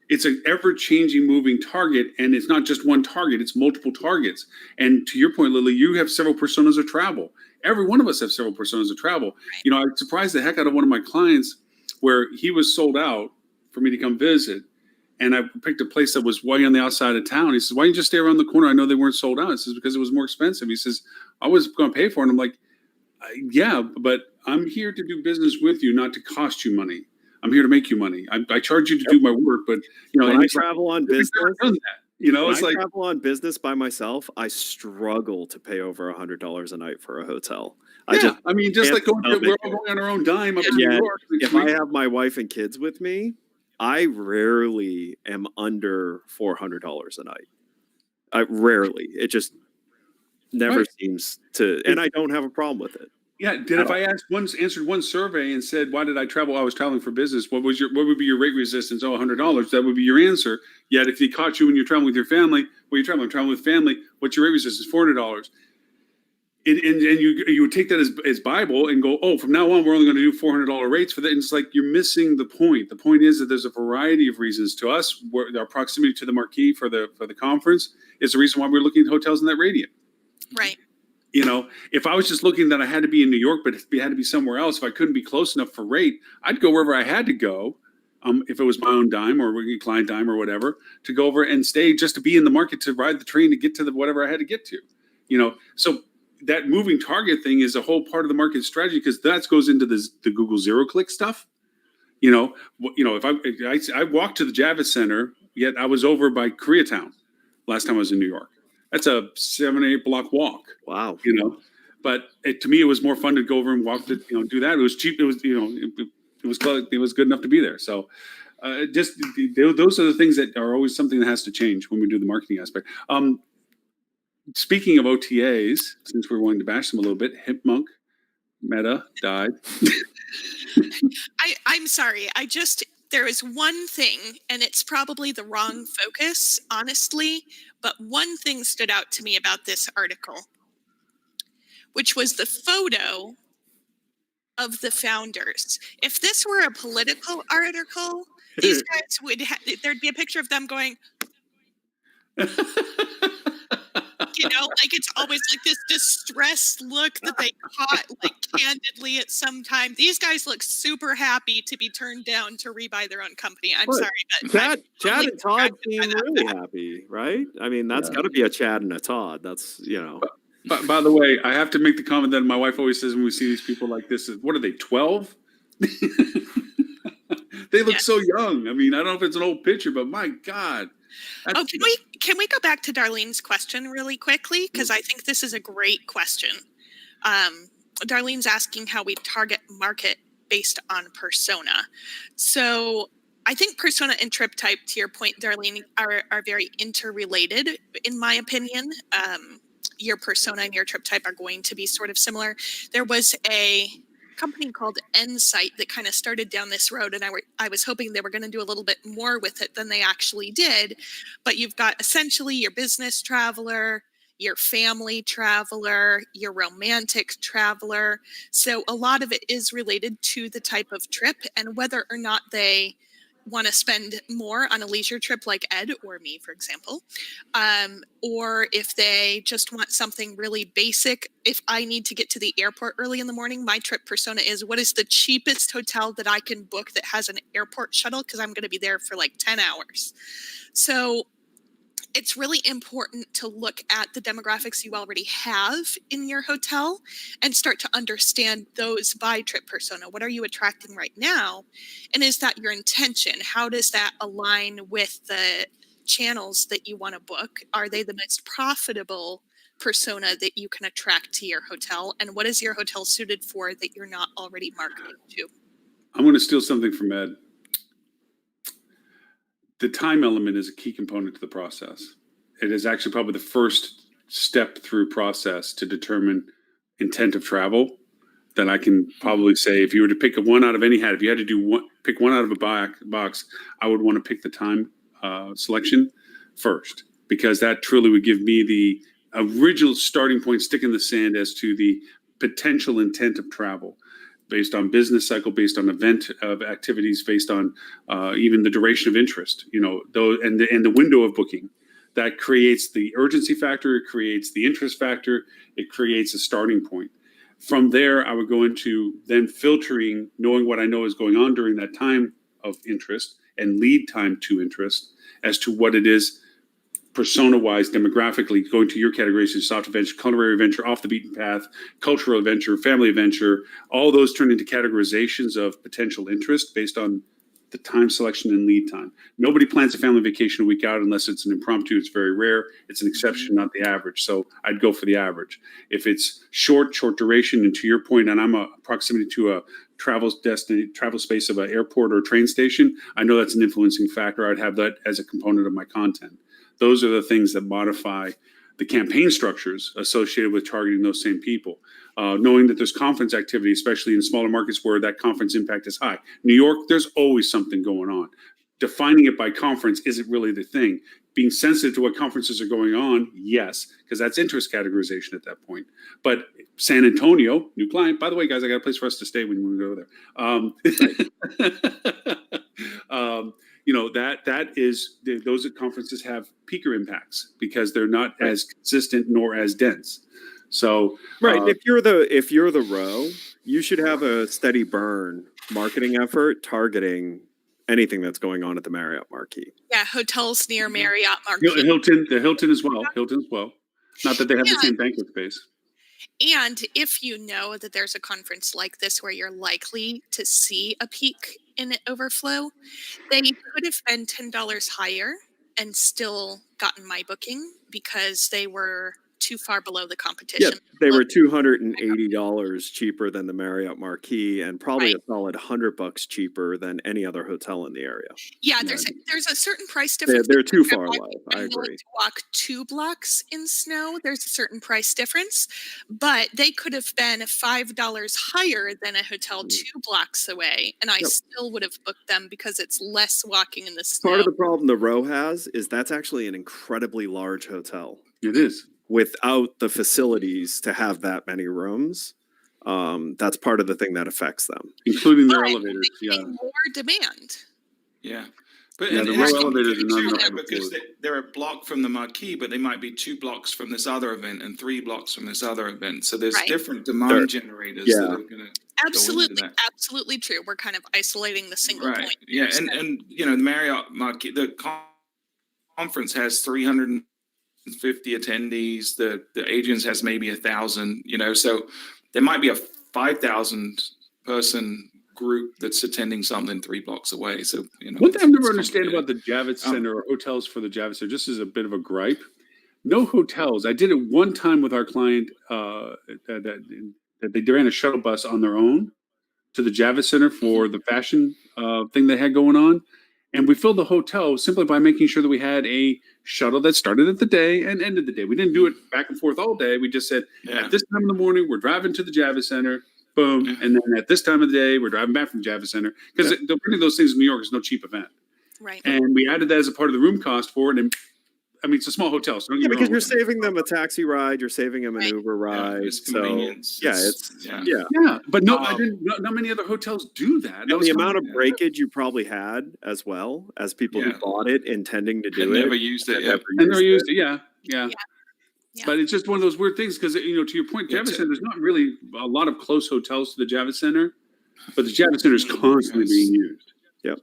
it's an ever-changing moving target, and it's not just one target, it's multiple targets. And to your point, Lily, you have several personas of travel. Every one of us have several personas of travel. I surprised the heck out of one of my clients where he was sold out for me to come visit. And I picked a place that was way on the outside of town. He says, why don't you just stay around the corner? I know they weren't sold out. He says, because it was more expensive. He says, I was going to pay for it. And I'm like, yeah, but I'm here to do business with you, not to cost you money. I'm here to make you money. I charge you to do my work, but when I travel on business, travel on business by myself, I struggle to pay over $100 a night for a hotel. We're all going on our own dime up in New York. If I have my wife and kids with me, I rarely am under $400 a night. I rarely. It just never seems to, and I don't have a problem with it. Yeah. If I answered one survey and said, why did I travel? I was traveling for business. What would be your rate resistance? Oh, $100. That would be your answer. Yet if he caught you when you're traveling with your family, I'm traveling with family. What's your rate resistance? $400. And you would take that as Bible and go, oh, from now on, we're only going to do $400 rates for that. And it's like, you're missing the point. The point is that there's a variety of reasons to us. Our proximity to the marquee for the conference is the reason why we're looking at hotels in that radius. Right. If I was just looking that I had to be in New York, but it had to be somewhere else, if I couldn't be close enough for rate, I'd go wherever I had to go. If it was my own dime or client dime or whatever, to go over and stay just to be in the market, to ride the train to get to whatever I had to get to, so that moving target thing is a whole part of the market strategy, because that goes into the Google zero click stuff. If I walked to the Javits Center, yet I was over by Koreatown last time I was in New York. That's a 7 or 8 block walk. Wow. But to me, it was more fun to go over and walk to do that. It was cheap. It was it was good enough to be there. So those are the things that are always something that has to change when we do the marketing aspect. Speaking of OTAs, since we're wanting to bash them a little bit, Hipmunk, Meta died. I'm sorry. There is one thing, and it's probably the wrong focus, honestly, but one thing stood out to me about this article, which was the photo of the founders. If this were a political article, these guys there'd be a picture of them going, it's always like this distressed look that they caught like candidly at some time. These guys look super happy to be turned down to rebuy their own company. I'm sorry, but Chad and Todd seem really happy, right? I mean, that's got to be a Chad and a Todd. That's But by the way, I have to make the comment that my wife always says when we see these people like this: what are they, 12? They look so young. I mean, I don't know if it's an old picture, but my God. Can we go back to Darlene's question really quickly? Because I think this is a great question. Darlene's asking how we target market based on persona. So I think persona and trip type, to your point, Darlene, are very interrelated, in my opinion. Your persona and your trip type are going to be sort of similar. There was a company called Insight that kind of started down this road, and I was hoping they were going to do a little bit more with it than they actually did. But you've got essentially your business traveler, your family traveler, your romantic traveler. So a lot of it is related to the type of trip and whether or not they want to spend more on a leisure trip like Ed or me, for example, or if they just want something really basic. If I need to get to the airport early in the morning, my trip persona is, what is the cheapest hotel that I can book that has an airport shuttle, because I'm going to be there for like 10 hours. So it's really important to look at the demographics you already have in your hotel and start to understand those by trip persona. What are you attracting right now? And is that your intention? How does that align with the channels that you want to book? Are they the most profitable persona that you can attract to your hotel? And what is your hotel suited for that you're not already marketing to? I'm going to steal something from Ed. The time element is a key component to the process. It is actually probably the first step through process to determine intent of travel. That I can probably say, if you were to pick one out of any hat, if you had to pick one out of a box, I would want to pick the time selection first, because that truly would give me the original starting point, stick in the sand as to the potential intent of travel, based on business cycle, based on event of activities, based on even the duration of interest, and the window of booking. That creates the urgency factor, it creates the interest factor, it creates a starting point. From there, I would go into then filtering, knowing what I know is going on during that time of interest and lead time to interest as to what it is persona-wise, demographically, going to your categories of soft adventure, culinary adventure, off the beaten path, cultural adventure, family adventure. All those turn into categorizations of potential interest based on the time selection and lead time. Nobody plans a family vacation a week out unless it's an impromptu. It's very rare. It's an exception, not the average. So I'd go for the average. If it's short duration, and to your point, and I'm a proximity to a travel space of an airport or train station, I know that's an influencing factor. I'd have that as a component of my content. Those are the things that modify the campaign structures associated with targeting those same people. Knowing that there's conference activity, especially in smaller markets where that conference impact is high. New York, there's always something going on. Defining it by conference isn't really the thing. Being sensitive to what conferences are going on, yes, because that's interest categorization at that point. But San Antonio, new client. By the way, guys, I got a place for us to stay when we go there. Those conferences have peaker impacts because they're not as consistent nor as dense. So if you're the row, you should have a steady burn marketing effort targeting anything that's going on at the Marriott Marquis. Yeah, hotels near Marriott Marquis. The Hilton as well. Not that they have the same banquet space. And if you know that there's a conference like this where you're likely to see a peak in overflow. They could have been $10 higher and still gotten my booking because they were too far below the Yeah, competition. they were $280 cheaper than the Marriott Marquis, and probably Right. a solid $100 cheaper than any other hotel in the area. Yeah, Yeah. there's a certain price They're, difference. they're too I'm far willing- away. I'm I willing agree. to walk 2 blocks in snow. There's a certain price difference, but they could have been $5 higher than a hotel 2 blocks away, and I Yep. still would have booked them because it's less walking in the snow. Part of the problem the Row has is that's actually an incredibly large hotel It is. without the facilities to have that many rooms. That's part of the thing that affects them. Including their But elevators. they're Yeah. getting more demand. Yeah. But Yeah, and the it's row complicated elevators are not too, enough right? to Because afford. they're a block from the marquee, but they might be 2 blocks from this other event and 3 blocks from this other event. So there's Right. different demand generators that Yeah. are going to Absolutely, that. absolutely true. We're kind of isolating the single Right. point. Yeah. there, And so- you know, the Marriott marquee, the conference has 350 attendees. The Adrian's has maybe 1,000. You know, so there might be a 5,000 person group that's attending something 3 blocks away. So you know, One thing I've never it's understood complicated. about the Javits Center or hotels for the Javits Center, just as a bit of a gripe, no hotels. I did it one time with our client that they ran a shuttle bus on their own to the Javits Center for the fashion thing they had going on. And we filled the hotel simply by making sure that we had a shuttle that started at the day and ended the day. We didn't do it back and forth all day. We just said, Yeah. at this time in the morning, we're driving to the Javits Center. Boom. Yeah. And then at this time of the day, we're driving back from the Javits Center. Because running those things in New York is no cheap event. Right. And we added that as a part of the room cost for it. And I mean, it's a small hotel. So don't Yeah, get me because wrong. you're saving them a taxi ride, you're saving them an Right. Uber ride. it's So convenience. yeah, It's- it's yeah. yeah. Yeah, but no, Um, not many other hotels do that. That And was the kind amount of yeah. breakage you probably had as well as people Yeah. who bought it intending to Had do never it. used it. and Yeah. never and they're used used it. Yeah. Yeah. But it's just one of those weird things because, you know, to your point, Yeah, Javits to- Center, there's not really a lot of close hotels to the Javits Center, but the Javits Center is Mm, constantly yes. being used. Yep.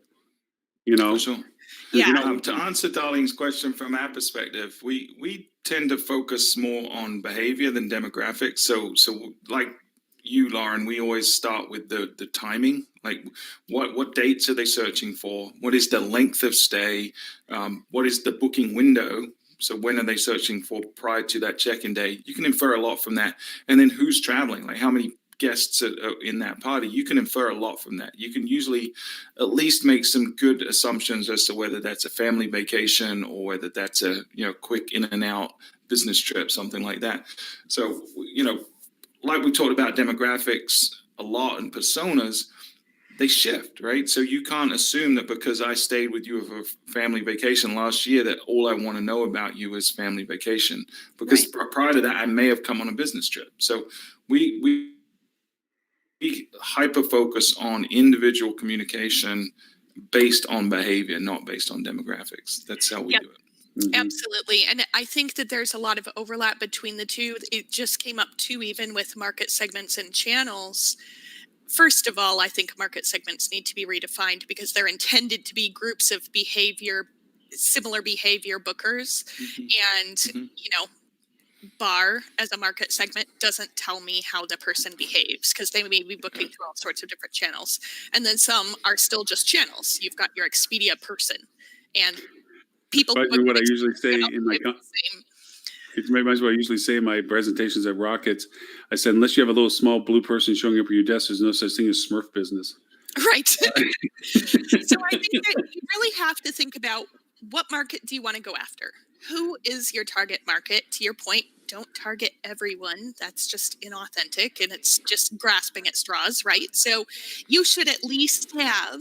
You know, For sure. Yeah. You know, To answer Darlene's question from our perspective, we tend to focus more on behavior than demographics. So like you, Lauren, we always start with the timing. Like what dates are they searching for? What is the length of stay? What is the booking window? So when are they searching for prior to that check-in day? You can infer a lot from that. And then who's traveling? Like how many guests are in that party? You can infer a lot from that. You can usually at least make some good assumptions as to whether that's a family vacation or whether that's a quick in and out business trip, something like that. So like we talked about demographics a lot and personas, they shift, right? So you can't assume that because I stayed with you for a family vacation last year that all I want to know about you is family vacation, because prior to that I may have come on a business trip. So we hyper focus on individual communication based on behavior, not based on demographics. That's how we do it. Absolutely. And I think that there's a lot of overlap between the two. It just came up too, even with market segments and channels. First of all, I think market segments need to be redefined because they're intended to be groups of similar behavior bookers. And, bar as a market segment doesn't tell me how the person behaves because they may be booking through all sorts of different channels. And then some are still just channels. You've got your Expedia person and people. But what I usually say in my same. It reminds me what I usually say in my presentations at Rockets. I said, unless you have a little small blue person showing up at your desk, there's no such thing as Smurf business. Right. So I think that you really have to think about what market do you want to go after? Who is your target market? To your point, don't target everyone. That's just inauthentic and it's just grasping at straws, right? So you should at least have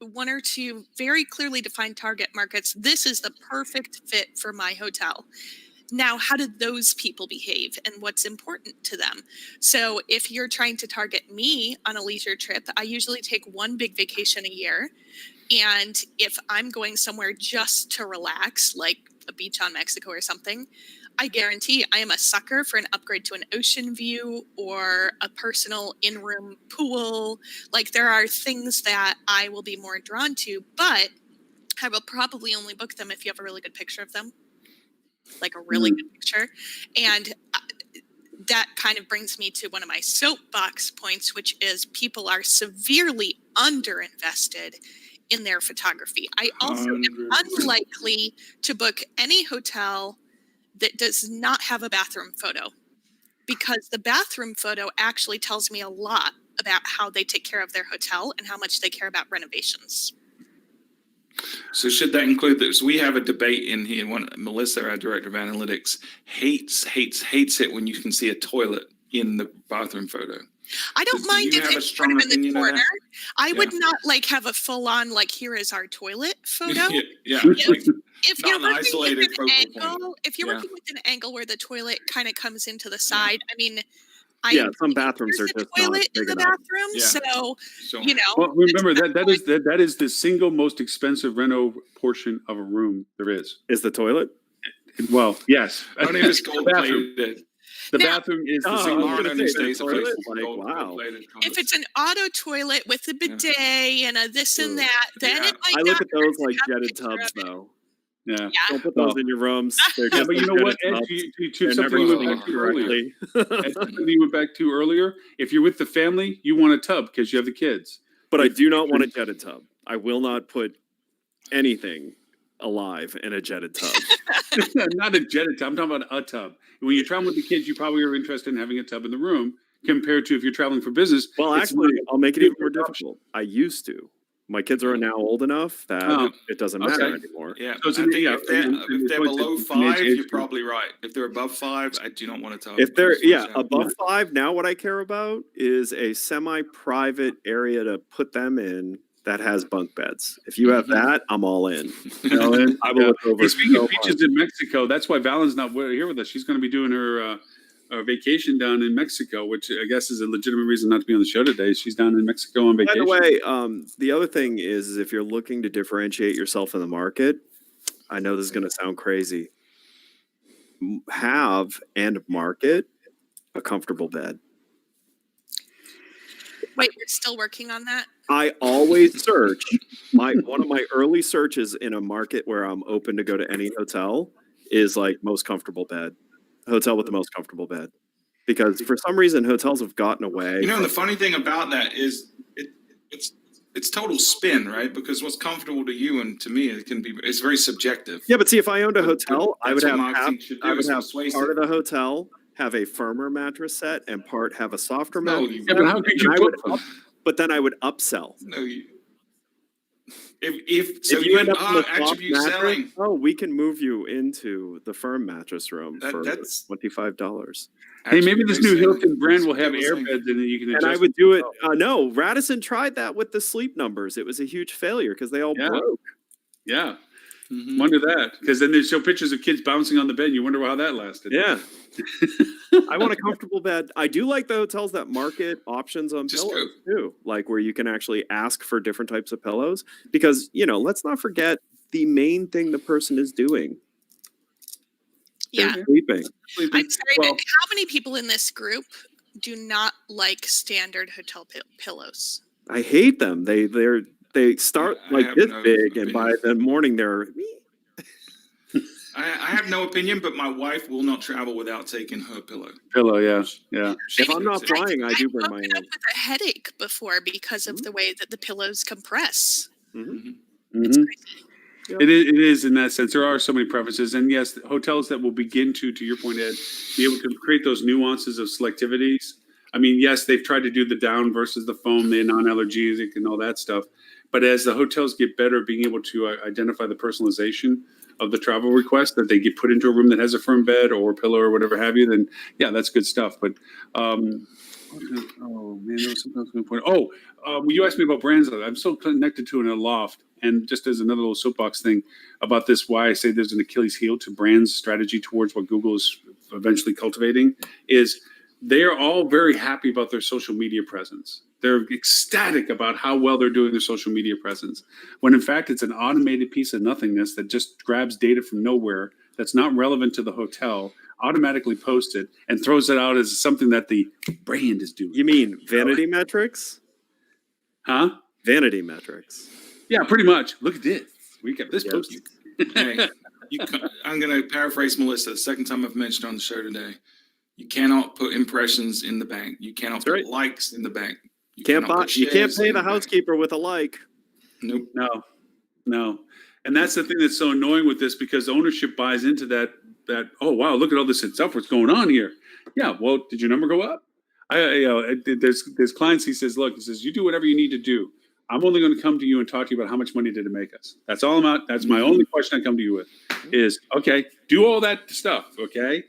one or two very clearly defined target markets. This is the perfect fit for my hotel. Now, how do those people behave and what's important to them? So if you're trying to target me on a leisure trip, I usually take one big vacation a year. And if I'm going somewhere just to relax, like a beach on Mexico or something, I guarantee I am a sucker for an upgrade to an ocean view or a personal in-room pool. Like there are things that I will be more drawn to, but I will probably only book them if you have a really good picture of them. Like a really good picture. And that kind of brings me to one of my soapbox points, which is people are severely underinvested in their photography. I also am 100%. unlikely to book any hotel that does not have a bathroom photo, because the bathroom photo actually tells me a lot about how they take care of their hotel and how much they care about renovations. So should that include this? We have a debate in here. Melissa, our director of analytics, hates it when you can see a toilet in the bathroom photo. I don't Do mind you if have a it's strong sort of in the opinion of corner. that? I would Yeah. not like have a full on like here is our toilet photo. Yeah. If, Like, if not you're an working isolated with an focal point. angle, if you're Yeah. working with an angle where the toilet kind of comes into the side, I mean, Yeah, some agree bathrooms there's are a just not toilet in big the enough. bathroom, Yeah. so So you know. Well, remember it's that is the single most expensive reno portion of a room there is. Is the toilet? Well, yes. I don't even it's gold bathroom. plated. The Now- bathroom is Oh, the I was single gonna Martin say, these the days are toilet, gold- like, gold wow. plated If it's an auto toilet with a bidet and a this and that, then Yeah. it might I not look at those hurt to like have a jetted picture tubs, of it. though. Yeah. Yeah. Don't put those Well. in your rooms. They're Yeah, just but you the know what, jetted Ed, tubs. to They're something never you went gonna back used to earlier. correctly. Ed, something you went back to earlier. If you're with the family, you want a tub because you have the kids. But I do not want a jetted tub. I will not put anything alive in a jetted tub. Not a jetted tub. I'm talking about a tub. When you're traveling with the kids, you probably are interested in having a tub in the room compared to if you're traveling for business. Well, it's actually, not- I'll make it even more option. difficult. I used to. My kids are now old enough that Oh, it doesn't matter okay. anymore. Yeah, So it's I an- think yeah, if they're, and if they're it's below an age 5, group. you're probably right. If they're above 5, I do not want to tub. If they're Just watch out. above 5, now what I care about is a semi-private area to put them in that has bunk beds. If you have Mhm. that, I'm all in. Ellen, I will yeah. look over. Hey, speaking so of beaches in Mexico, that's why Valen's not here with us. She's going to be doing her vacation down in Mexico, which I guess is a legitimate reason not to be on the show today. She's down in Mexico on By vacation. the way, the other thing is if you're looking to differentiate yourself in the market, I know this is going to sound crazy. Have and market a comfortable bed. Wait, we're still working on that. I always search one of my early searches in a market where I'm open to go to any hotel is like most comfortable bed. Hotel with the most comfortable bed. Because for some reason hotels have gotten away. You know, the funny thing about that is it's total spin, right? Because what's comfortable to you and to me, it's very subjective. Yeah, but see, if I owned a But hotel, I would that's have what marketing should do, I would is have persuasive. part of the hotel have a firmer mattress set and part have a softer No, mattress. you- Yeah, but how could you And I would book them? But then I would upsell. No, if so, If you end up in are the soft attribute mattress, selling. oh, we can move you into the firm mattress room for That's $25. Hey, maybe this new Attribute-based Hilton selling. brand will That's have what I was saying. airbeds in it. You can adjust. And I would do it. No, Radisson tried that with the sleep numbers. It was a huge failure because they all Yeah. broke. Yeah, Mhm. wonder that because then they show pictures of kids bouncing on the bed. You wonder how that lasted. Yeah. I want a comfortable bed. I do like the hotels that market options on Just pillows too, like where you can actually ask for different types of pillows. Because, let's not forget the main thing the person is doing. Yeah. They're sleeping. I'm sorry, Well- but how many people in this group do not like standard hotel pillows? I hate them. They start I like have this no big, and by opinion. the morning they're. I have no opinion, but my wife will not travel without taking her pillow. Pillow. Yeah. If I'm not flying, I do bring my woken up own. with a headache before because of the way that the pillows compress. Mhm. It's Mhm. crazy. It is in that sense. There are so many preferences, and yes, hotels that will begin to your point, Ed, be able to create those nuances of selectivities. I mean, yes, they've tried to do the down versus the foam, the non-allergenic, and all that stuff. But as the hotels get better at being able to identify the personalization of the travel request that they get put into a room that has a firm bed or a pillow or whatever have you, then yeah, that's good stuff. But oh man, there was something else going to point. You asked me about brands. I'm so connected to in a loft. And just as another little soapbox thing about this, why I say there's an Achilles heel to brands' strategy towards what Google is eventually cultivating is they are all very happy about their social media presence. They're ecstatic about how well they're doing their social media presence, when in fact it's an automated piece of nothingness that just grabs data from nowhere that's not relevant to the hotel, automatically posts it, and throws it out as something that the brand is doing. You mean vanity metrics? Huh? Vanity metrics. Yeah, pretty much. Look at this. We got this Yes. posted. Hey, I'm going to paraphrase Melissa. The second time I've mentioned on the show today. You cannot put impressions in the bank. You cannot That's put right. likes in the bank. You Can't cannot buy. put You can't shares pay in the bank. housekeeper with a like. Nope. No. And that's the thing that's so annoying with this, because ownership buys into that, oh, wow, look at all this stuff. What's going on here? Yeah. Well, did your number go up? There's clients, he says, look, he says, you do whatever you need to do. I'm only going to come to you and talk to you about how much money did it make us. That's all I'm out. That's my only question I come to you with is, okay, do all that stuff. Okay.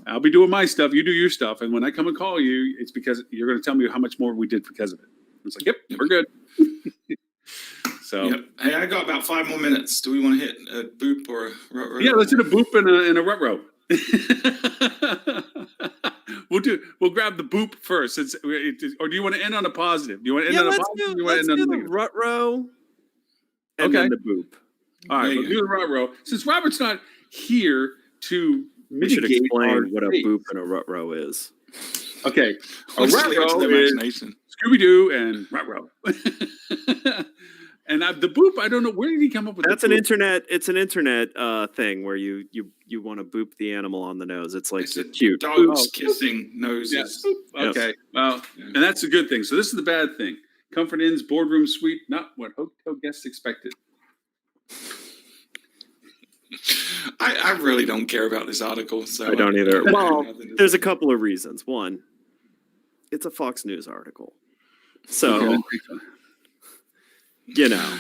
I'll be doing my stuff. You do your stuff. And when I come and call you, it's because you're going to tell me how much more we did because of it. It's like, yep, we're good. So, Yep. Hey, I got about 5 more minutes. Do we want to hit a boop or a rut row? yeah, let's hit a boop and a rut row. We'll grab the boop first. Or do you want to end on a positive? Do you want to end on a let's positive? do, Or do you want to let's end on do a the negative? rut row. And Okay. then the boop. All right, There we'll you do the rut row. Since Robert's not here to We should mitigate our explain what a fate. boop and a rut row is. Okay, a Let's rut leave it to row the is imagination. Scooby Doo and rut row. And the boop, I don't know, where did he come up with That's the an boop? internet. It's an internet thing where you want to boop the animal on the nose. It's like It's a cute. dogs Oh. kissing noses. Yes. Okay. Well, Yeah. and that's a good thing. So this is the bad thing. Comfort Inn's boardroom suite, not what hotel guests expected. I really don't care about this article. So I don't either. Well, nothing to there's say. a couple of reasons. One, it's a Fox News article, so Okay. you know.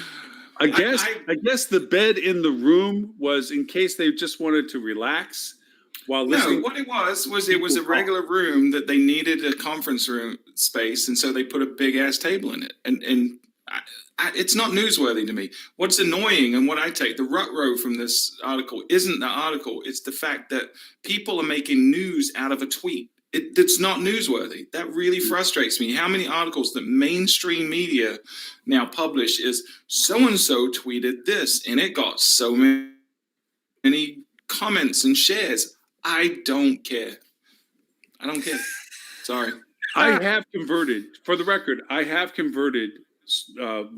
I guess the bed in the room was in case they just wanted to relax while No, listening. what it was it was a regular room that they needed a conference room space, and so they put a big ass table in it. And it's not newsworthy to me. What's annoying, and what I take the rut row from this article isn't the article; it's the fact that people are making news out of a tweet. It's not newsworthy. That really frustrates me. How many articles that mainstream media now publish is so-and-so tweeted this, and it got so many comments and shares. I don't care. I don't care. Sorry. I have converted, for the record,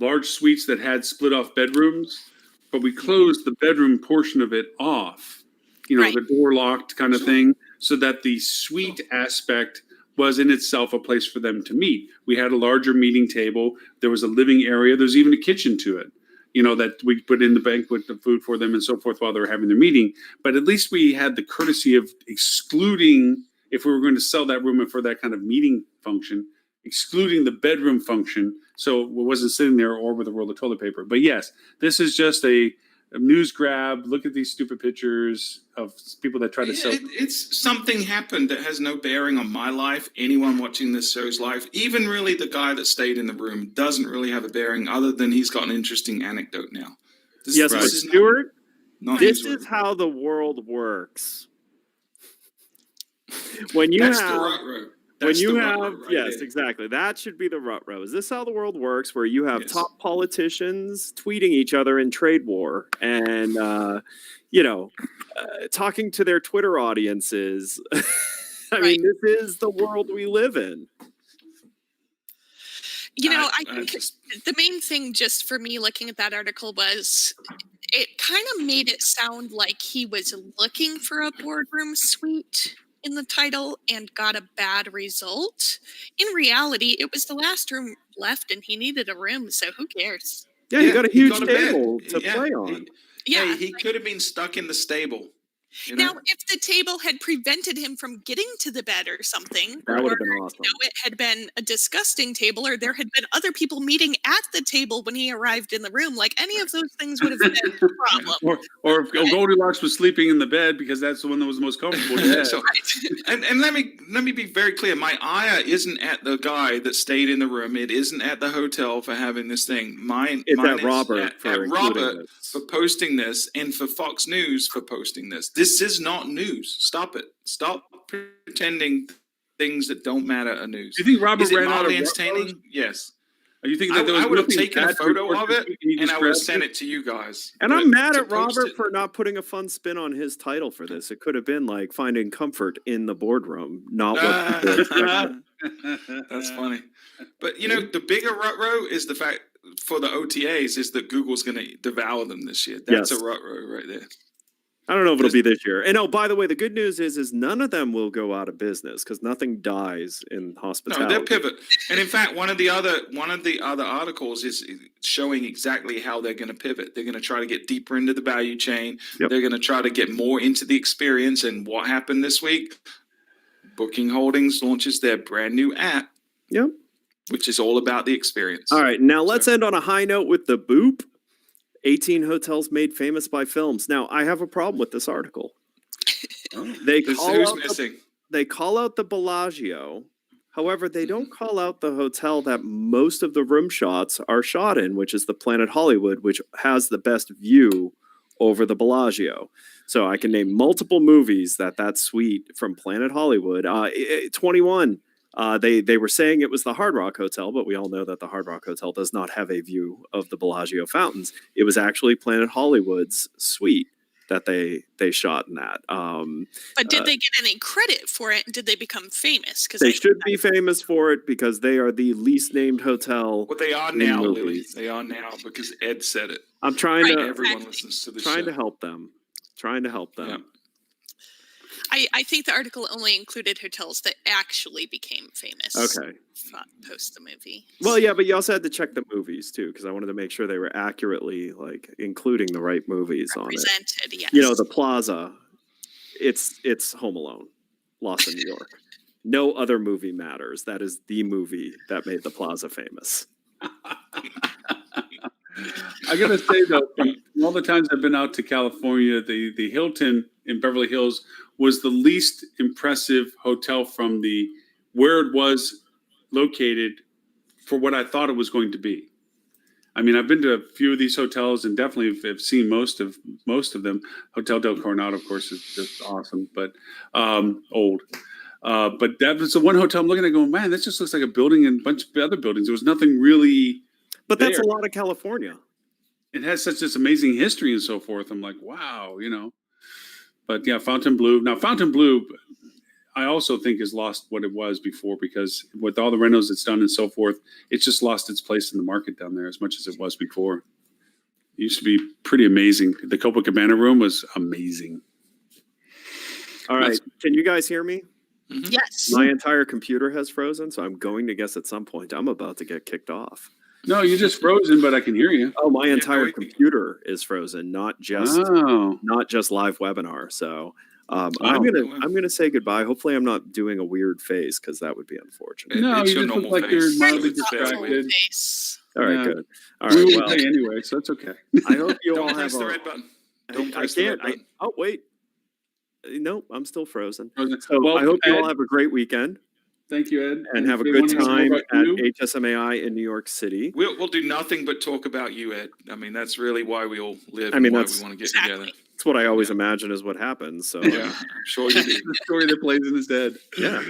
large suites that had split off bedrooms, but we closed the bedroom portion of it off, Right. the door locked kind of Sure. thing, so that the suite aspect was in itself a place for them to meet. We had a larger meeting table. There was a living area. There's even a kitchen to it, that we put in the banquet, the food for them and so forth while they were having their meeting. But at least we had the courtesy of excluding, if we were going to sell that room for that kind of meeting function, excluding the bedroom function, so it wasn't sitting there or with a roll of toilet paper. But yes, this is just a news grab. Look at these stupid pictures of people that try to sell. It's something happened that has no bearing on my life, anyone watching this show's life, even really the guy that stayed in the room doesn't really have a bearing other than he's got an interesting anecdote now. Yes, this but is Stuart, not this newsworthy. is how the world works. When you That's the have rut row. when That's you the rut have row right yes, there. exactly. That should be the rut row. Is this how the world works? Where you have Yes. top politicians tweeting each other in trade war and talking to their Twitter audiences. I mean, this is the world we live in. I I think just- the main thing just for me looking at that article was it kind of made it sound like he was looking for a boardroom suite in the title and got a bad result. In reality, it was the last room left and he needed a room, so who cares? Yeah, you got a huge bed. table to Yeah, play on. Yeah. Hey, he could have been stuck in the stable. Now, if the table had prevented him from getting to the bed or something, That would have or, been awesome. it had been a disgusting table, or there had been other people meeting at the table when he arrived in the room, like any of those things would have been a problem. Or if Goldilocks was sleeping in the bed because that's the one that was the most comfortable. Yeah. So, and let me be very clear. My ire isn't at the guy that stayed in the room. It isn't at the hotel for having this thing. Mine It's mine at is Robert for at including Robert this. for posting this, and for Fox News for posting this. This is not news. Stop it. Stop pretending things that don't matter are news. Do you think Robert Is it ran out of mildly rut entertaining? rows? Yes. Are you thinking that there was I would have nothing taken a bad to photo report of this it week and you and just I would have grabbed sent it? it to you guys. And But I'm mad to at post Robert it- for not putting a fun spin on his title for this. It could have been like finding comfort in the boardroom, not what people expected. That's funny. But the bigger rut row is the fact for the OTAs is that Google's going to devour them this year. That's Yes. a rut row right there. I don't know if it'll be this year. And oh, by the way, the good news is none of them will go out of business because nothing dies in No, hospitality. they'll pivot. And in fact, one of the other articles is showing exactly how they're going to pivot. They're going to try to get deeper into the value chain. Yep. They're going to try to get more into the experience. And what happened this week? Booking Holdings launches their brand new app. Yep. Which is all about the experience. All right, now let's end on a high note with the boop. 18 hotels made famous by films. Now, I have a problem with this article. They Who's call out missing? they call out the Bellagio. However, they don't call out the hotel that most of the room shots are shot in, which is the Planet Hollywood, which has the best view over the Bellagio. So I can name multiple movies that suite from Planet Hollywood. 21. They were saying it was the Hard Rock Hotel, but we all know that the Hard Rock Hotel does not have a view of the Bellagio fountains. It was actually Planet Hollywood's suite that they shot in that. But did they get any credit for it? And did they become famous? Because They should be famous for it because they are the least named hotel. What they are in now, Lily. movies. They are now because Ed said it. I'm trying Right. to Everyone Exactly. listens to the trying show. to help them. Trying to help them. Yeah. I think the article only included hotels that actually became famous. Okay. Post the movie. Well, yeah, but you also had to check the movies too, because I wanted to make sure they were accurately including the right movies on it. Represented, yes. You know, the Plaza, it's Home Alone, Lost in New York. No other movie matters. That is the movie that made the Plaza famous. I gotta say though, from all the times I've been out to California, the Hilton in Beverly Hills was the least impressive hotel from where it was located for what I thought it was going to be. I mean, I've been to a few of these hotels and definitely have seen most of them. Hotel del Coronado, of course, is just awesome, but old. But that was the one hotel I'm looking at going, man, this just looks like a building and a bunch of other buildings. There was nothing really. But that's there. a lot of California. It has such this amazing history and so forth. I'm like, wow, you know. But yeah, Fontainebleau. Now, Fontainebleau, I also think has lost what it was before because with all the renos it's done and so forth, it's just lost its place in the market down there as much as it was before. It used to be pretty amazing. The Copacabana room was amazing. All right. Can you guys hear me? Mhm. Yes. My entire computer has frozen, so I'm going to guess at some point I'm about to get kicked off. No, you're just frozen, but I can hear you. Oh, my Yeah, entire we- computer is frozen, not just Oh, live webinar. So I'm wow. gonna say goodbye. Hopefully, I'm not doing a weird face because that would be unfortunate. no, It's you your just look normal like you're face. mildly It's very distracted. weird. Face. All right, Yeah. good. All We right, will well, play anyway, so it's okay. I hope you all Don't have press the a. red button. I Don't press the red can't. button. Oh wait. Nope, I'm still frozen. Frozen. So Well, I hope you all Ed, have a great weekend thank you, Ed. and have a if they good want to know more time about at you, HSMAI in New York City. We'll do nothing but talk about you, Ed. I mean, that's really why we all live. I mean, and why that's- we want to get Exactly. together. That's what I always imagine is what happens. So Yeah, I'm sure you do. the story that plays in his head. yeah.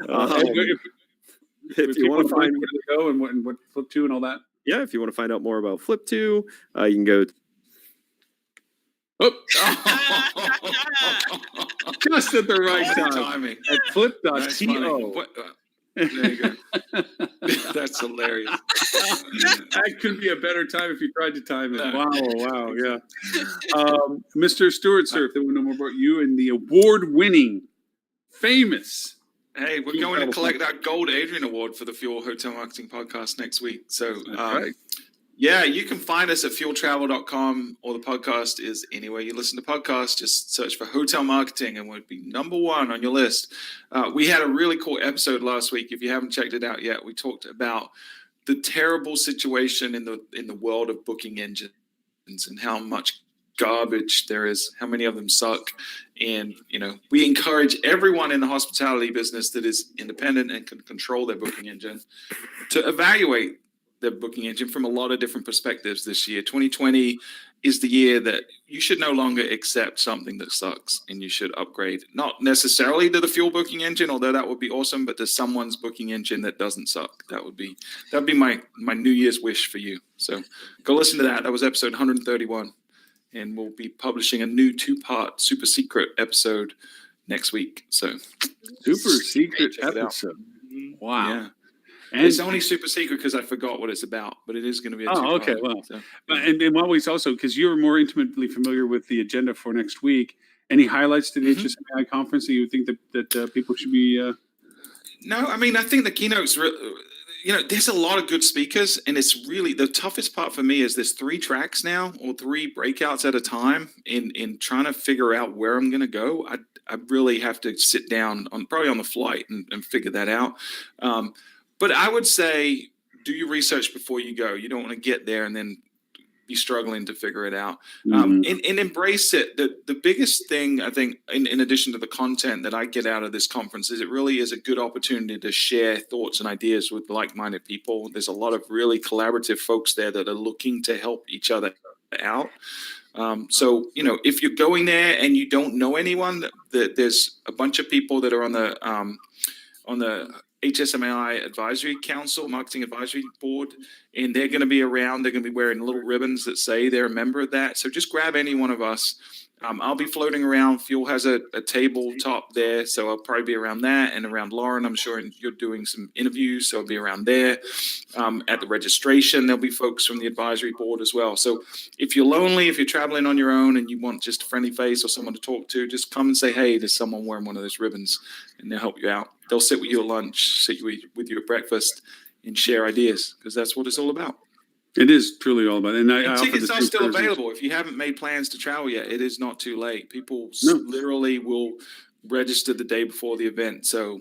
Ed, If you want to find where to go and what flip to and all that. yeah, if you want to find out more about Flip2, you can go Oh, just at the right Nice time. timing. At That's funny. flip.to. What, there you go. That's hilarious. That could be a better time if you tried to time it. No. Wow, yeah. Mr. Stewart, sir, if they want to know more about you and the award-winning, famous. Hey, we're going to collect our Gold Adrian Award for the Fuel Hotel Marketing Podcast next week. So, That's right. yeah, you can find us at fueltravel.com, or the podcast is anywhere you listen to podcasts. Just search for hotel marketing and we'll be number one on your list. We had a really cool episode last week. If you haven't checked it out yet, we talked about the terrible situation in the world of booking engines and how much garbage there is, how many of them suck. And, you know, we encourage everyone in the hospitality business that is independent and can control their booking engine to evaluate their booking engine from a lot of different perspectives this year. 2020 is the year that you should no longer accept something that sucks and you should upgrade, not necessarily to the fuel booking engine, although that would be awesome, but to someone's booking engine that doesn't suck. That would be my New Year's wish for you. So go listen to that. That was episode 131. And we'll be publishing a new 2-part super secret episode next week. So Super secret check it out. episode. Wow. yeah. And, It's only super secret because I forgot what it's about, but it is going to be a Oh, 2-part. okay, well. So, and while we also, because you're more intimately familiar with the agenda for next week, Any highlights to the Mhm. HSMAI conference that you think that people should be? No, I mean, I think the keynote's, there's a lot of good speakers, and it's really the toughest part for me is there's 3 tracks now or 3 breakouts at a time in trying to figure out where I'm going to go. I really have to sit down probably on the flight and figure that out. But I would say do your research before you go. You don't want to get there and then be struggling to figure it out. And embrace it. The biggest thing I think, in addition to the content that I get out of this conference, is it really is a good opportunity to share thoughts and ideas with like-minded people. There's a lot of really collaborative folks there that are looking to help each other out. So, if you're going there and you don't know anyone, there's a bunch of people that are on the HSMAI Advisory Council, Marketing Advisory Board, and they're going to be around. They're going to be wearing little ribbons that say they're a member of that. So just grab any one of us. I'll be floating around. Fuel has a tabletop there, so I'll probably be around that and around Lauren. I'm sure you're doing some interviews, so I'll be around there. At the registration, there'll be folks from the advisory board as well. So if you're lonely, if you're traveling on your own and you want just a friendly face or someone to talk to, just come and say, hey, there's someone wearing one of those ribbons, and they'll help you out. They'll sit with you at lunch, sit with you at breakfast, and share ideas, because that's what it's all about. It is truly all about it. And I offer tickets the are same still services. available. If you haven't made plans to travel yet, it is not too late. People No. literally will register the day before the event. So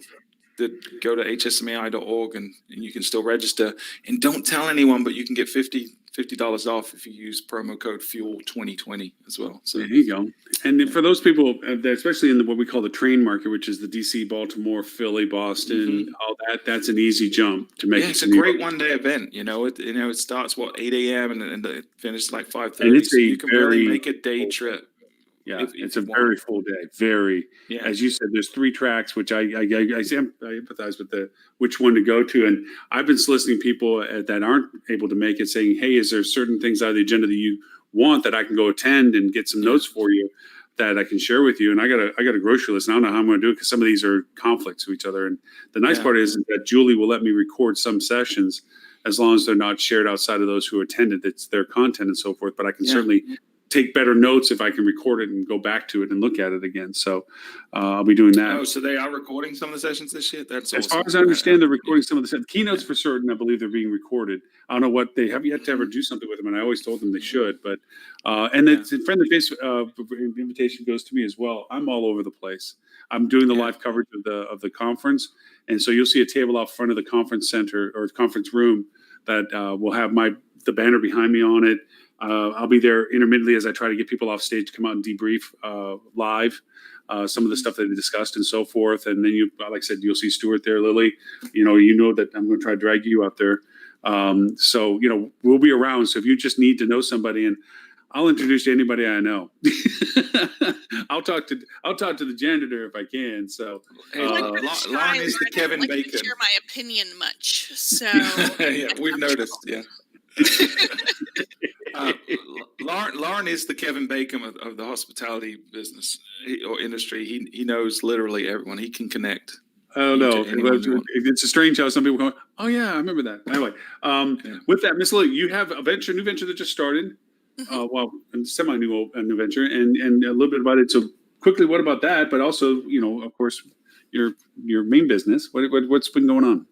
go to hsmai.org and you can still register. And don't tell anyone, but you can get $50 off if you use promo code FUEL2020 as well. So There you go. And for those people, especially in what we call the train market, which is the DC, Baltimore, Philly, Boston, all that's an easy jump to make. yeah, it's a great one-day event. It starts 8 a.m. and it finishes like 5:30. And it's so you can really very make a day trip. Yeah, if it's you a want. very full day. Very, Yeah. as you said, there's 3 tracks, which I empathize with which one to go to. And I've been soliciting people that aren't able to make it, saying, "Hey, is there certain things on the agenda that you want that I can go attend and get some notes for you that I can share with you?" And I got a grocery list, and I don't know how I'm going to do it because some of these are conflicts to each other. And the nice part is that Julie will let me record some sessions as long as they're not shared outside of those who attended. It's their content and so forth. But I can certainly take better notes if I can record it and go back to it and look at it again. So I'll be doing that. Oh, so they are recording some of the sessions this year? That's as awesome. far as I understand, they're recording some of the keynotes for certain. I believe they're being recorded. I don't know what they have yet to ever do something with them, and I always told them they should. But the friendly face invitation goes to me as well. I'm all over the place. I'm doing the live coverage of the conference, and so you'll see a table out front of the conference center or conference room that will have the banner behind me on it. I'll be there intermittently as I try to get people off stage to come out and debrief live some of the stuff that they discussed and so forth. And then like I said, you'll see Stuart there, Lily. You know that I'm going to try to drag you out there. So we'll be around. So if you just need to know somebody, and I'll introduce you to anybody I know. I'll talk to the janitor if I can. So Lauren is the Kevin Bacon. I don't share my opinion much, so yeah, we've noticed. Yeah. Lauren is the Kevin Bacon of the hospitality business or industry. He knows literally everyone. He can connect. I don't know. It's a strange how some people go, "Oh yeah, I remember that." Anyway, with that, Miss Lily, you have a new venture that just started. A semi-new venture, and a little bit about it. So quickly, what about that? But also, of course, your main business. What's been going on?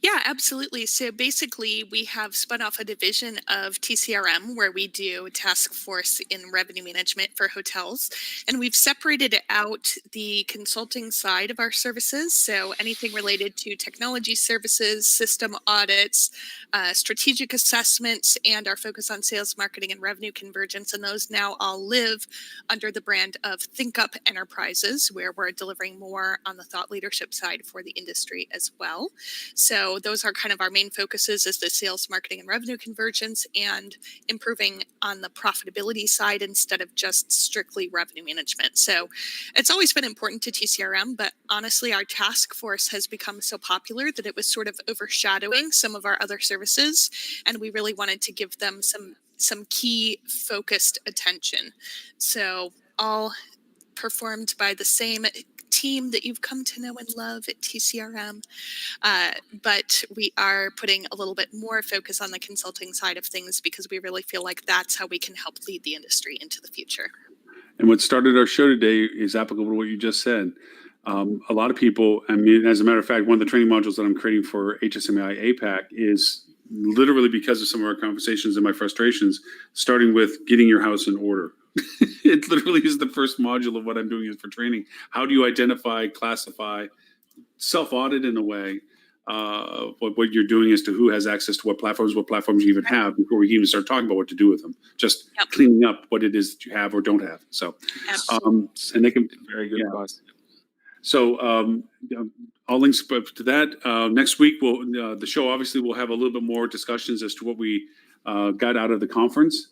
Yeah, absolutely. So basically, we have spun off a division of TCRM where we do task force in revenue management for hotels. And we've separated out the consulting side of our services. So anything related to technology services, system audits, strategic assessments, and our focus on sales, marketing, and revenue convergence. And those now all live under the brand of ThinkUp Enterprises, where we're delivering more on the thought leadership side for the industry as well. So those are kind of our main focuses, is the sales, marketing, and revenue convergence, and improving on the profitability side instead of just strictly revenue management. So it's always been important to TCRM, but honestly, our task force has become so popular that it was sort of overshadowing some of our other services, and we really wanted to give them some key focused attention. So all performed by the same team that you've come to know and love at TCRM. But we are putting a little bit more focus on the consulting side of things because we really feel like that's how we can help lead the industry into the future. And what started our show today is applicable to what you just said. A lot of people, I mean, as a matter of fact, one of the training modules that I'm creating for HSMI APAC is literally because of some of our conversations and my frustrations, starting with getting your house in order. It literally is the first module of what I'm doing is for training. How do you identify, classify, self-audit in a way, what you're doing as to who has access to what platforms you even have before we even start talking about what to do with them. Just cleaning up what it is that you have or don't have. So, and they can Very good advice. So all links to that. Next week, the show obviously will have a little bit more discussions as to what we got out of the conference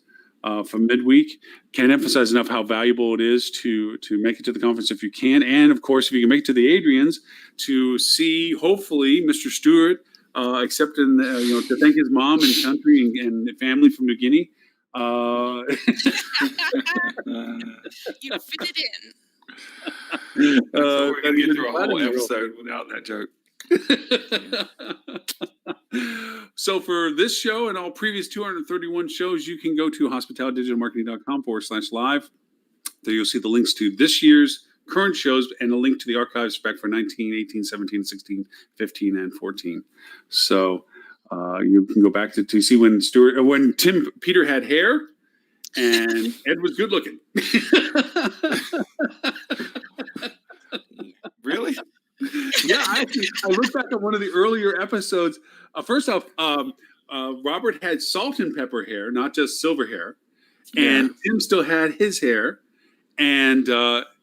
from midweek. Can't emphasize enough how valuable it is to make it to the conference if you can. And of course, if you can make it to the Adrians to see, hopefully, Mr. Stewart accepting, to thank his mom and country and family from New Guinea. You fit it in. I thought we were going to get through a whole episode without that joke. So for this show and all previous 231 shows, you can go to hospitalitydigitalmarketing.com/live. There you'll see the links to this year's current shows and a link to the archives back for 19, 18, 17, 16, 15, and 14. So you can go back to see when Peter had hair and Ed was good looking. Really? Yeah, I looked back at one of the earlier episodes. First off, Robert had salt and pepper hair, not just silver hair, and Tim still had his hair, and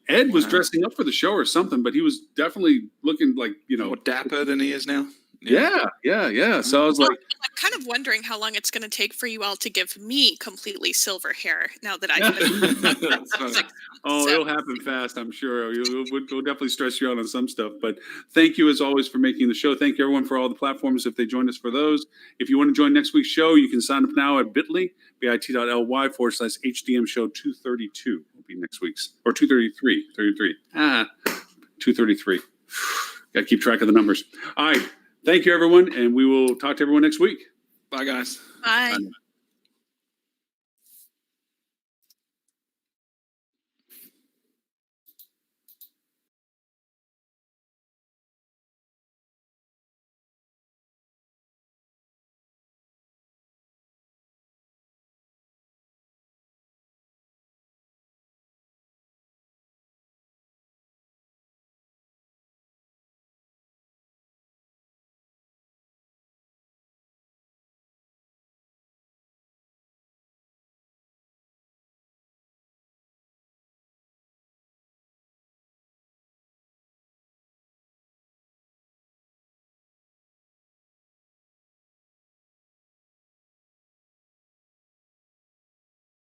Ed was dressing up for the show or something, but he was definitely looking like more dapper than he is now. Yeah. So I was like, I'm kind of wondering how long it's going to take for you all to give me completely silver hair now that I've been. It'll happen fast, I'm sure. We'll definitely stress you out on some stuff. But thank you, as always, for making the show. Thank you, everyone, for all the platforms if they joined us for those. If you want to join next week's show, you can sign up now at bit.ly/HDM show 232 will be next week's. Or 233. 233. Got to keep track of the numbers. All right. Thank you, everyone, and we will talk to everyone next week. Bye, guys. Bye.